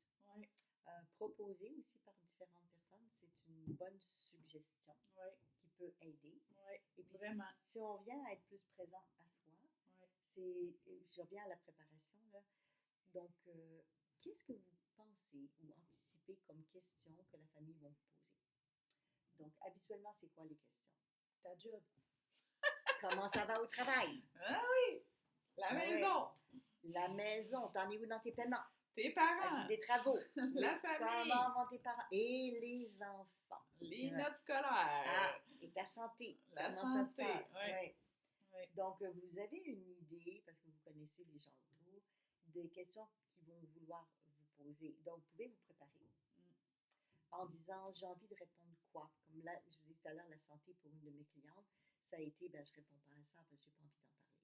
proposées aussi par différentes personnes, c'est une bonne suggestion qui peut aider. Et puis, vraiment. Si on vient à être plus présent à soi, je reviens à la préparation, là. Donc, qu'est-ce que vous pensez ou anticipez comme questions que la famille va vous poser? Donc, habituellement, c'est quoi les questions? Ta job. Comment ça va au travail? Ah oui! La maison! La maison, t'en es où dans tes paiements? Tes parents! As-tu des travaux? La famille! Comment vont tes parents? Et les enfants? Les notes scolaires! Et ta santé? La Comment santé, ça se passe? Oui. Donc, vous avez une idée, parce que vous connaissez les gens autour, des questions qu'ils vont vouloir vous poser. Donc, vous pouvez vous préparer. en disant j'ai envie de répondre quoi? Comme là, je vous disais tout à l'heure, la santé pour une de mes clientes, ça a été ben, je réponds pas à ça parce que j'ai pas envie d'en parler.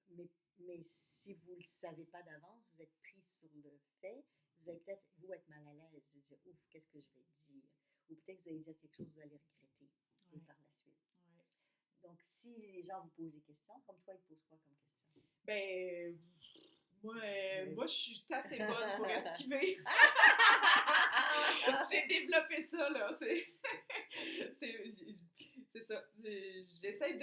Mm. Mais si vous ne le savez pas d'avance, vous êtes pris sur le fait, vous allez peut-être, vous, être mal à l'aise, de dire ouf, qu'est-ce que je vais dire? Ou peut-être que vous allez dire quelque chose que vous allez regretter et Ouais. par la suite. Ouais. Donc, si les gens vous posent des questions, comme toi, ils te posent quoi comme question? Ben, moi, je suis assez bonne pour esquiver. J'ai développé ça, là. C'est ça. J'essaie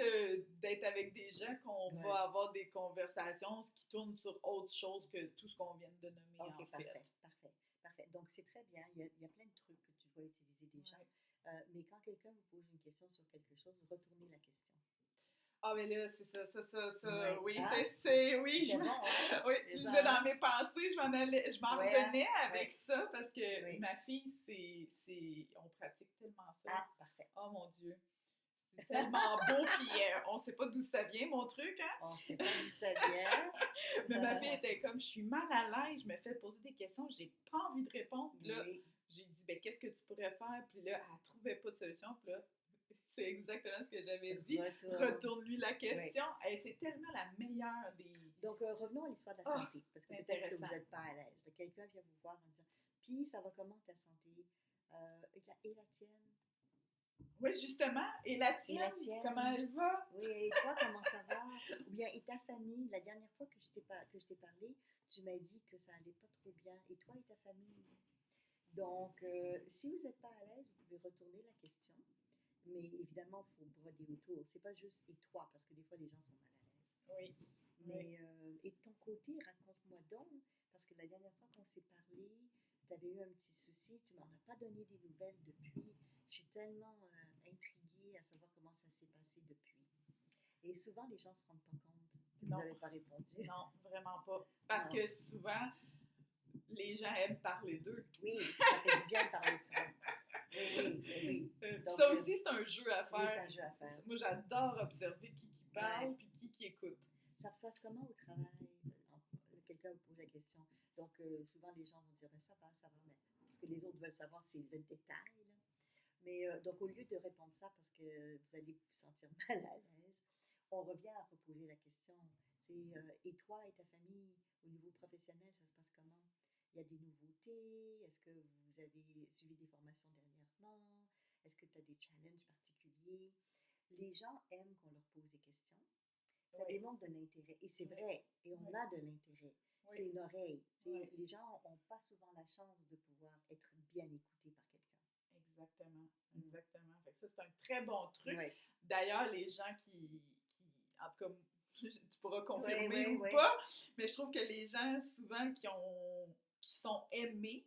d'être avec des gens qu'on Ouais. va avoir des conversations qui tournent sur autre chose que tout ce qu'on vient de nommer, Ok, en parfait, fait. parfait. Donc, c'est très bien. Il y a plein de trucs que tu dois utiliser déjà. Ouais. Mais quand quelqu'un vous pose une question sur quelque chose, retournez la question. Ah, mais là, c'est ça. Ouais. Oui, Hein? oui, C'est bon, hein? oui, C'est tu ça, disais dans hein? mes pensées, je m'en Ouais, hein? revenais avec Ouais. ça parce que Oui. ma fille, on pratique tellement ça. Ah, parfait. Oh mon Dieu. C'est tellement beau, puis on sait pas d'où ça vient, mon truc, hein? On sait pas d'où ça vient. Mais ma fille était comme, je suis mal à l'aise, je me fais poser des questions, j'ai pas envie de répondre. Puis là, Oui. j'ai dit, ben, qu'est-ce que tu pourrais faire? Puis là, elle trouvait pas de solution. Puis là, c'est exactement ce que j'avais dit. Retourne-lui la question. Oui. Hey, c'est tellement la meilleure des. Donc, revenons à l'histoire de la santé, parce que c'est peut-être que vous intéressant. n'êtes pas à l'aise. Quelqu'un vient vous voir en disant puis, ça va comment ta santé? Et la tienne? Oui, justement. Et la Et la tienne, tienne? comment elle va? Oui, et toi, comment ça va? Ou bien, et ta famille? La dernière fois que je t'ai parlé, tu m'as dit que ça allait pas trop bien. Et toi et ta famille? Donc, si vous n'êtes pas à l'aise, vous pouvez retourner la question. Mais évidemment, il faut broder autour. C'est pas juste et toi, parce que des fois, les gens sont mal à l'aise. Oui. Mais, et de ton côté, raconte-moi donc, parce que la dernière fois qu'on s'est parlé, tu avais eu un petit souci, tu m'en as pas donné des nouvelles depuis. Je suis tellement intriguée à savoir comment ça s'est passé depuis. Et souvent, les gens ne se rendent pas compte que vous Non. n'avez pas répondu. Non, vraiment pas. Parce Non. que souvent, les gens aiment parler d'eux. Oui, ça fait du bien de parler de ça. Oui. Donc, ça aussi, c'est un jeu à faire. Oui, c'est un jeu à faire. Moi, j'adore observer qui parle puis qui écoute. Ça se passe comment au travail? Quelqu'un vous pose la question. Donc, souvent, les gens vont dire, ben, ça va, mais ce que les autres veulent savoir, c'est le détail. Là. Mais donc, au lieu de répondre ça parce que vous allez vous sentir mal à l'aise, on revient à reposer la question. Et toi et ta famille, au niveau professionnel, ça se passe comment? Il y a des nouveautés? Est-ce que vous avez suivi des formations dernièrement? Est-ce que tu as des challenges particuliers? Les gens aiment qu'on leur pose des questions. Ça démontre de l'intérêt. Et c'est vrai. Et on a de l'intérêt. C'est une oreille. Les gens n'ont pas souvent la chance de pouvoir être bien écoutés par quelqu'un. Exactement. Fait que ça, c'est un très bon truc. Ouais. D'ailleurs, les gens en tout cas, tu pourras confirmer ou Ouais. pas, mais je trouve que les gens, souvent, qui sont aimés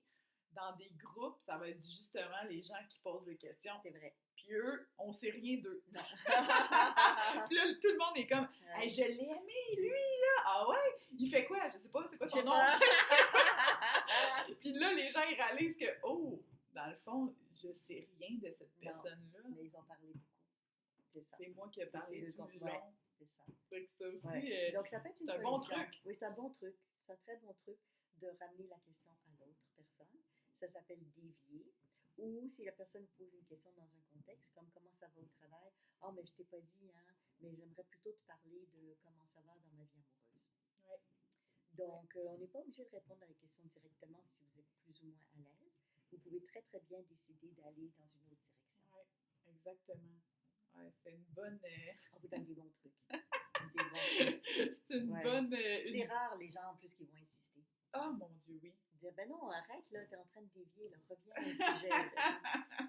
dans des groupes, ça va être justement les gens qui posent les questions. C'est vrai. Puis eux, on sait rien d'eux. Non. Puis là, tout le monde est comme, hey, je l'ai aimé, lui, là. Ah ouais? Il fait quoi? Je sais pas, c'est quoi son nom? Puis là, les gens, ils réalisent que, oh, dans le fond, je sais rien de cette personne-là. Mais ils ont parlé beaucoup. C'est ça. C'est moi qui ai parlé tout le long. C'est ça. Fait que ça aussi, donc, ça peut être une un bon truc. Oui, c'est un bon truc. C'est un très bon truc de ramener la question à l'autre personne. Ça s'appelle dévier. Ou si la personne pose une question dans un contexte, comme comment ça va au travail, oh, mais je t'ai pas dit, hein, mais j'aimerais plutôt te parler de comment ça va dans ma vie amoureuse. Ouais. Donc, on n'est pas obligé de répondre à la question directement si vous êtes plus ou moins à l'aise. Vous pouvez très, très bien décider d'aller dans une autre direction. Oui, exactement. Ouais, c'est une bonne. On vous donne des bons trucs. C'est une bonne. C'est rare les gens en plus qui vont insister. Oh mon Dieu, oui. Dire, ben non, arrête, là, t'es en train de dévier, là, reviens au sujet.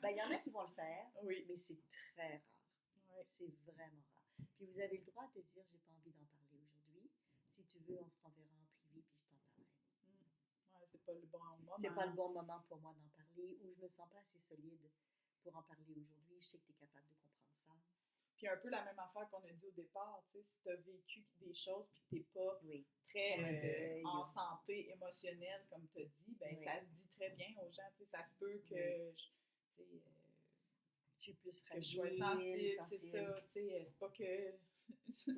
Ben, il y en a qui vont le faire, mais c'est très rare. C'est vraiment rare. Puis vous avez le droit de dire, j'ai pas envie d'en parler aujourd'hui. Si tu veux, on se renverra en privé, puis je t'en parlerai. Ouais, c'est pas le bon moment. C'est pas le bon moment pour moi d'en parler, ou je me sens pas assez solide pour en parler aujourd'hui. Je sais que tu es capable de comprendre ça. Puis un peu la même affaire qu'on a dit au départ, tu sais, si tu as vécu des choses puis que tu n'es pas très en santé émotionnelle, comme tu as dit, ben ça se dit très bien aux gens, tu sais, ça se peut que je suis plus fragile, que je sois sensible. C'est ça, tu sais, c'est pas que...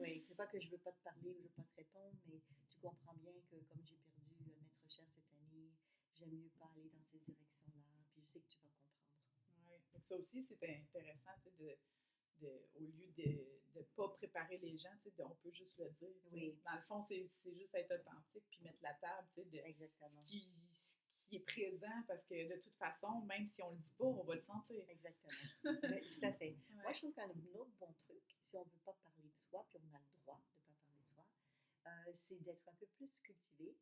oui, c'est pas que je veux pas te parler ou je veux pas te répondre, mais tu comprends bien que comme j'ai perdu maître cher cette année, j'aime mieux pas aller dans ces directions-là, puis sais que tu vas comprendre. Ouais. Fait que ça aussi, c'est intéressant, tu sais, au lieu de pas préparer les gens, tu sais, on peut juste le dire. Oui. Dans le fond, c'est juste être authentique puis mettre la table, tu sais, de Exactement. ce qui est présent parce que de toute façon, même si on le dit pas, on va le sentir. Exactement. Oui, tout à fait. Ouais. Moi, je trouve qu'un autre bon truc, si on ne veut pas parler de soi, puis on a le droit de ne pas parler de soi, c'est d'être un peu plus cultivé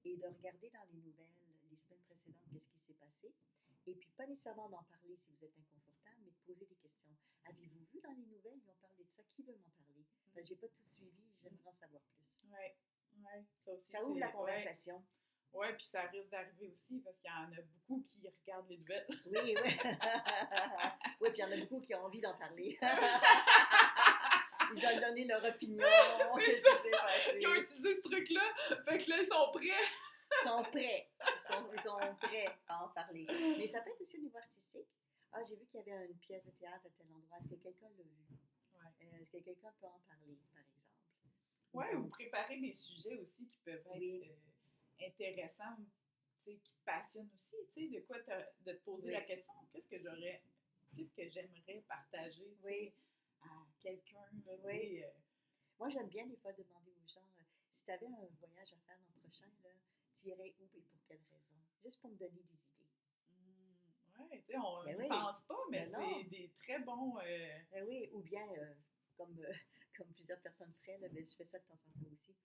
et de regarder dans les nouvelles les semaines précédentes qu'est-ce qui s'est passé. Et puis, pas nécessairement d'en parler si vous êtes inconfortable, mais de poser des questions. Avez-vous vu dans les nouvelles, ils ont parlé de ça? Qui veut m'en parler? Ben, j'ai pas tout suivi, j'aimerais en savoir plus. Ouais, ouais, ça aussi. Ça ouvre la Ouais, conversation. ouais, puis ça risque d'arriver aussi parce qu'il y en a beaucoup qui regardent les nouvelles. Oui, oui. Oui, puis il y en a beaucoup qui ont envie d'en parler. Ils veulent donner leur opinion. C'est qu'est-ce ça. qui s'est passé. Ils ont utilisé ce truc-là, fait que là, ils sont prêts. Ils sont prêts. Ils sont prêts à en parler. Mais ça peut être aussi au niveau artistique. Ah, j'ai vu qu'il y avait une pièce de théâtre à tel endroit. Est-ce que quelqu'un l'a vu? Ouais. Est-ce que quelqu'un peut en parler, par exemple? Ouais, ou préparer des sujets aussi qui peuvent être Oui. intéressants, tu sais, qui te passionnent aussi, tu sais, de te poser Oui. la question, qu'est-ce que j'aimerais partager, tu sais, Oui. à quelqu'un, là, tu Oui. sais. Moi, j'aime bien des fois demander aux gens, si tu avais un voyage à faire l'an prochain, tu irais où et pour quelle raison? Juste pour me donner des idées. Ouais, tu sais, on Ben n'y oui. pense pas, mais Ben non. c'est des très bons. Ben oui, ou bien, comme, comme plusieurs personnes feraient, là, ben, je fais ça de temps en temps aussi.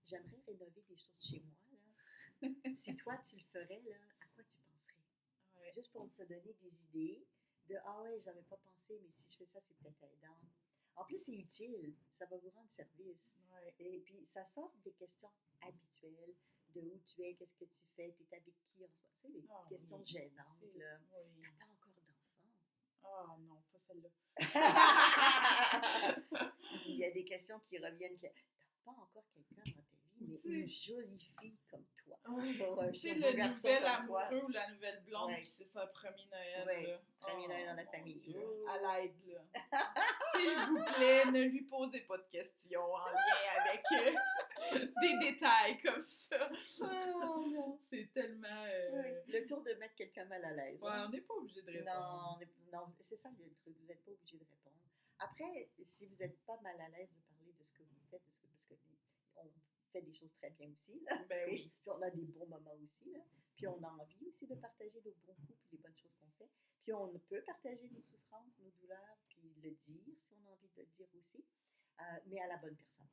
J'aimerais rénover des choses chez moi. Là. Si toi, tu le ferais, là, à quoi tu penserais? Ouais. Juste pour se donner des idées de « Ah ouais, j'avais pas pensé, mais si je fais ça, c'est peut-être aidant. » En plus, c'est utile. Ça va vous rendre service. Ouais. Et puis, ça sort des questions habituelles de où tu es, qu'est-ce que tu fais, tu es avec qui en ce moment. Tu sais, les questions Oui, gênantes, là. oui. T'as pas encore d'enfant. Ah non, pas celle-là. Il y a des questions qui reviennent. T'as pas encore quelqu'un dans ta vie, mais une jolie fille comme toi. Ouais. Un C'est beau le garçon nouvel comme toi. amoureux ou la nouvelle blonde, Ouais. puis c'est son premier Noël. Ouais, Là. premier Noël dans la mon famille. Dieu. Ouh. À l'aide, là. S'il vous plaît, ne lui posez pas de questions en lien avec des détails comme ça. Oh non. C'est tellement. Ouais. Le tour de mettre quelqu'un mal à l'aise. Ouais, Hein? on n'est pas obligé de répondre. Non, c'est ça le truc. Vous n'êtes pas obligé de répondre. Après, si vous n'êtes pas mal à l'aise de parler de ce que vous faites, parce que on fait des choses très bien aussi, là, Ben oui. puis on a des bons moments aussi, là, puis on a envie aussi de partager nos bons coups et les bonnes choses qu'on fait. Puis on peut partager nos souffrances, nos douleurs, puis le dire si on a envie de le dire aussi, mais à la bonne personne.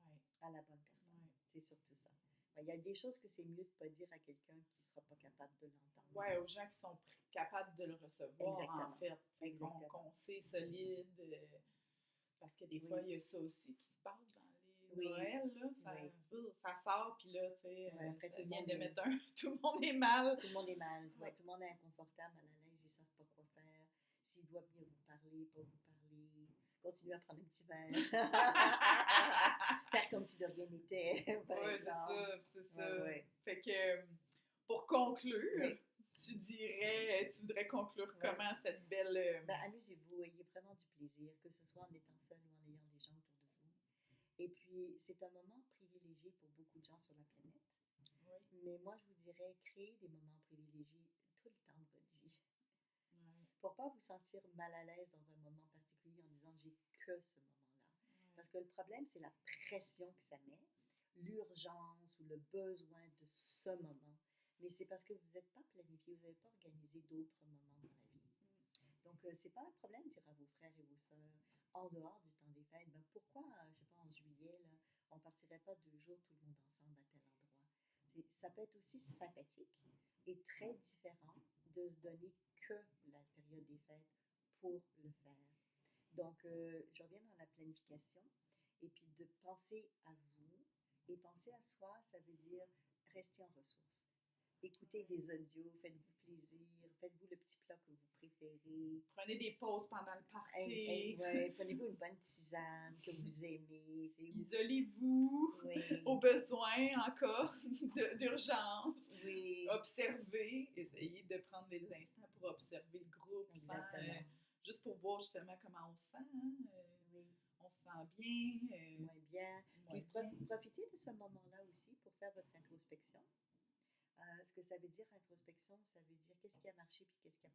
Ouais. À la bonne personne. Ouais. C'est surtout ça. Il y a des choses que c'est mieux de ne pas dire à quelqu'un qui ne sera pas capable de l'entendre. Ouais, aux gens qui sont capables de le recevoir, Exactement. en fait. Exactement. Qu'on sait solide. Parce que des fois, il y a ça aussi qui se passe dans les Oui. Noëls, là. Ça sort, puis là, tu sais, Ouais, après, ça vient de mettre un... Tout le monde est mal. Tout le monde est mal. Ouais. Tout le monde est inconfortable, mal à l'aise, ils ne savent pas quoi faire. S'ils doivent venir vous parler, pas vous parler. Continuez à prendre un petit verre. Faire comme si de rien n'était. Oui, c'est ça, c'est ça. Ouais. Fait que, pour conclure, Oui. tu voudrais conclure comment cette belle... Ben, amusez-vous, ayez vraiment du plaisir, que ce soit en étant seul ou en ayant des gens autour de vous. Et puis, c'est un moment privilégié pour beaucoup de gens sur la planète. Oui. Mais moi, je vous dirais, créez des moments privilégiés tout le temps de votre vie. Ouais. Pour ne pas vous sentir mal à l'aise dans un moment particulier en disant j'ai que ce moment-là. Ouais. Parce que le problème, c'est la pression que ça met, l'urgence ou le besoin de ce moment. Mais c'est parce que vous n'êtes pas planifié, vous n'avez pas organisé d'autres moments dans la vie. Donc, c'est pas un problème de dire à vos frères et vos sœurs, en dehors du temps des fêtes, ben pourquoi, je sais pas, en juillet, là, on partirait pas 2 jours tout le monde ensemble à tel endroit. Ça peut être aussi sympathique et très différent de se donner que la période des fêtes pour le faire. Donc, je reviens dans la planification et puis de penser à vous et penser à soi, ça veut dire rester en ressources. Écoutez des audios, faites-vous plaisir, faites-vous le petit plat que vous préférez. Prenez des pauses pendant le party. Ouais, prenez-vous une bonne tisane que vous aimez. Isolez-vous au besoin encore d'urgence. Oui. Observez, essayez de prendre des instants pour observer le groupe, juste pour voir justement comment on se sent. Hein? Oui. On se sent bien. Moins bien. Puis profitez de ce moment-là aussi pour faire votre introspection. Ce que ça veut dire introspection, ça veut dire qu'est-ce qui a marché puis qu'est-ce qui n'a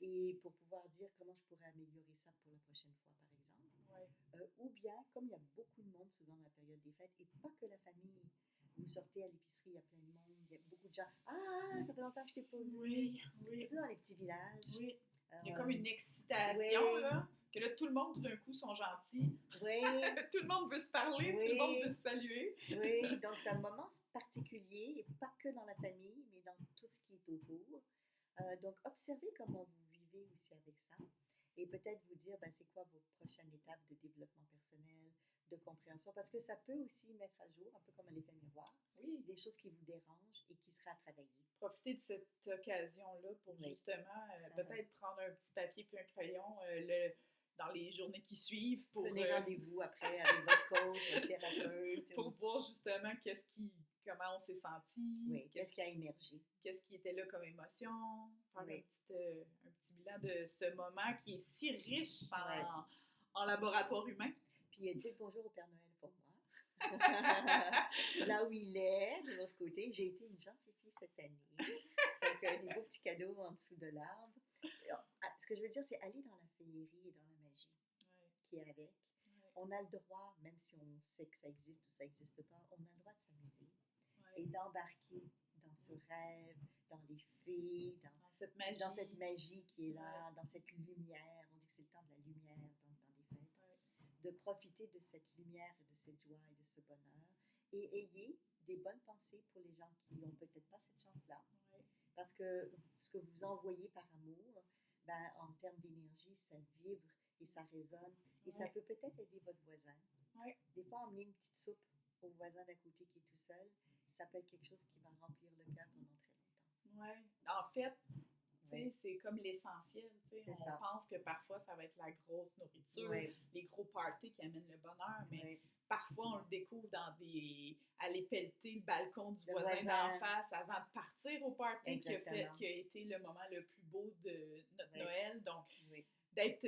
et pour pouvoir dire comment je pourrais améliorer ça pour la prochaine fois, par exemple. Ouais. Ou bien, comme il y a beaucoup de monde souvent dans la période des fêtes, et pas que la famille, vous sortez à l'épicerie, il y a plein de monde, il y a beaucoup de gens. Ah, ça fait longtemps que je t'ai pas vu. Oui, oui, Surtout dans les petits villages. oui. Il y a Euh, comme une excitation, oui, là, que là, tout le monde, tout d'un coup, sont gentils. oui, Tout le monde veut se parler, tout le monde veut oui, se saluer. oui. Donc, c'est un moment particulier, et pas que dans la famille, mais dans tout ce qui est autour. Donc, observez comment vous vivez aussi avec ça. Et peut-être vous dire, ben, c'est quoi vos prochaines étapes de développement personnel, de compréhension, parce que ça peut aussi mettre à jour, un peu comme un effet miroir, Oui. des choses qui vous dérangent et qui seraient à travailler. Profiter de cette occasion-là pour Oui. justement peut-être prendre un petit papier puis un crayon dans les journées qui suivent pour, Prenez rendez-vous après avec votre coach, votre thérapeute. pour voir justement comment on s'est senti, Oui, qu'est-ce qui a émergé. qu'est-ce qui était là comme émotion, faire Oui. un petit bilan de ce moment qui est si riche Ouais. en laboratoire humain. Puis dites bonjour au Père Noël pour moi. Là où il est, de l'autre côté, j'ai été une gentille fille cette année. Donc, des beaux petits cadeaux en dessous de l'arbre. Ce que je veux dire, c'est aller dans la féerie et dans la magie Ouais, qui est avec. ouais, On a le droit, même si on sait que ça existe ou ça n'existe pas, on a le droit de s'amuser ouais. et d'embarquer dans ce rêve, dans les fées, Dans cette magie. qui est là, dans cette lumière. On dit que c'est le temps de la lumière dans des fêtes. Ouais. De profiter de cette lumière et de cette joie et de ce bonheur. Et ayez des bonnes pensées pour les gens qui n'ont peut-être pas cette chance-là. Ouais. Parce que ce que vous envoyez par amour, ben, en termes d'énergie, ça vibre et ça résonne. Et ça Ouais. peut peut-être aider votre voisin. Ouais. Des fois, emmener une petite soupe au voisin d'à côté qui est tout seul, ça peut être quelque chose qui va remplir le cœur pendant très longtemps. Ouais. En fait, Ouais. c'est comme l'essentiel. C'est On ça. pense que parfois, ça va être la grosse nourriture, Ouais. les gros parties qui amènent le bonheur, mais Ouais. parfois, on le découvre aller pelleter le balcon du Le voisin voisin. d'en face avant de partir au party qui a Exactement. été le moment le plus beau de notre Ouais. Noël. Donc, Oui. d'être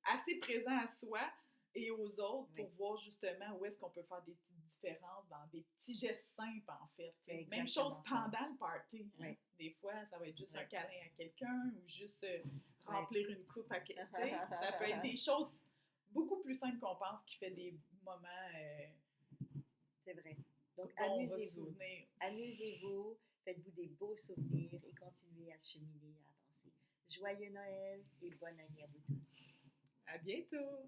assez présent à soi et aux autres pour Oui. voir justement où est-ce qu'on peut faire des petites différences dans des petits gestes simples, en fait. C'est Même chose exactement ça. pendant le party. Hein. Oui. Des fois, ça va être juste Oui. un câlin à quelqu'un ou juste remplir une coupe à quelqu'un. Ça peut être des choses beaucoup plus simples qu'on pense qui fait des moments C'est vrai. Donc, dont on va se amusez-vous. souvenir. Amusez-vous, faites-vous des beaux souvenirs et continuez à cheminer et à avancer. Joyeux Noël et bonne année à vous tous. À bientôt!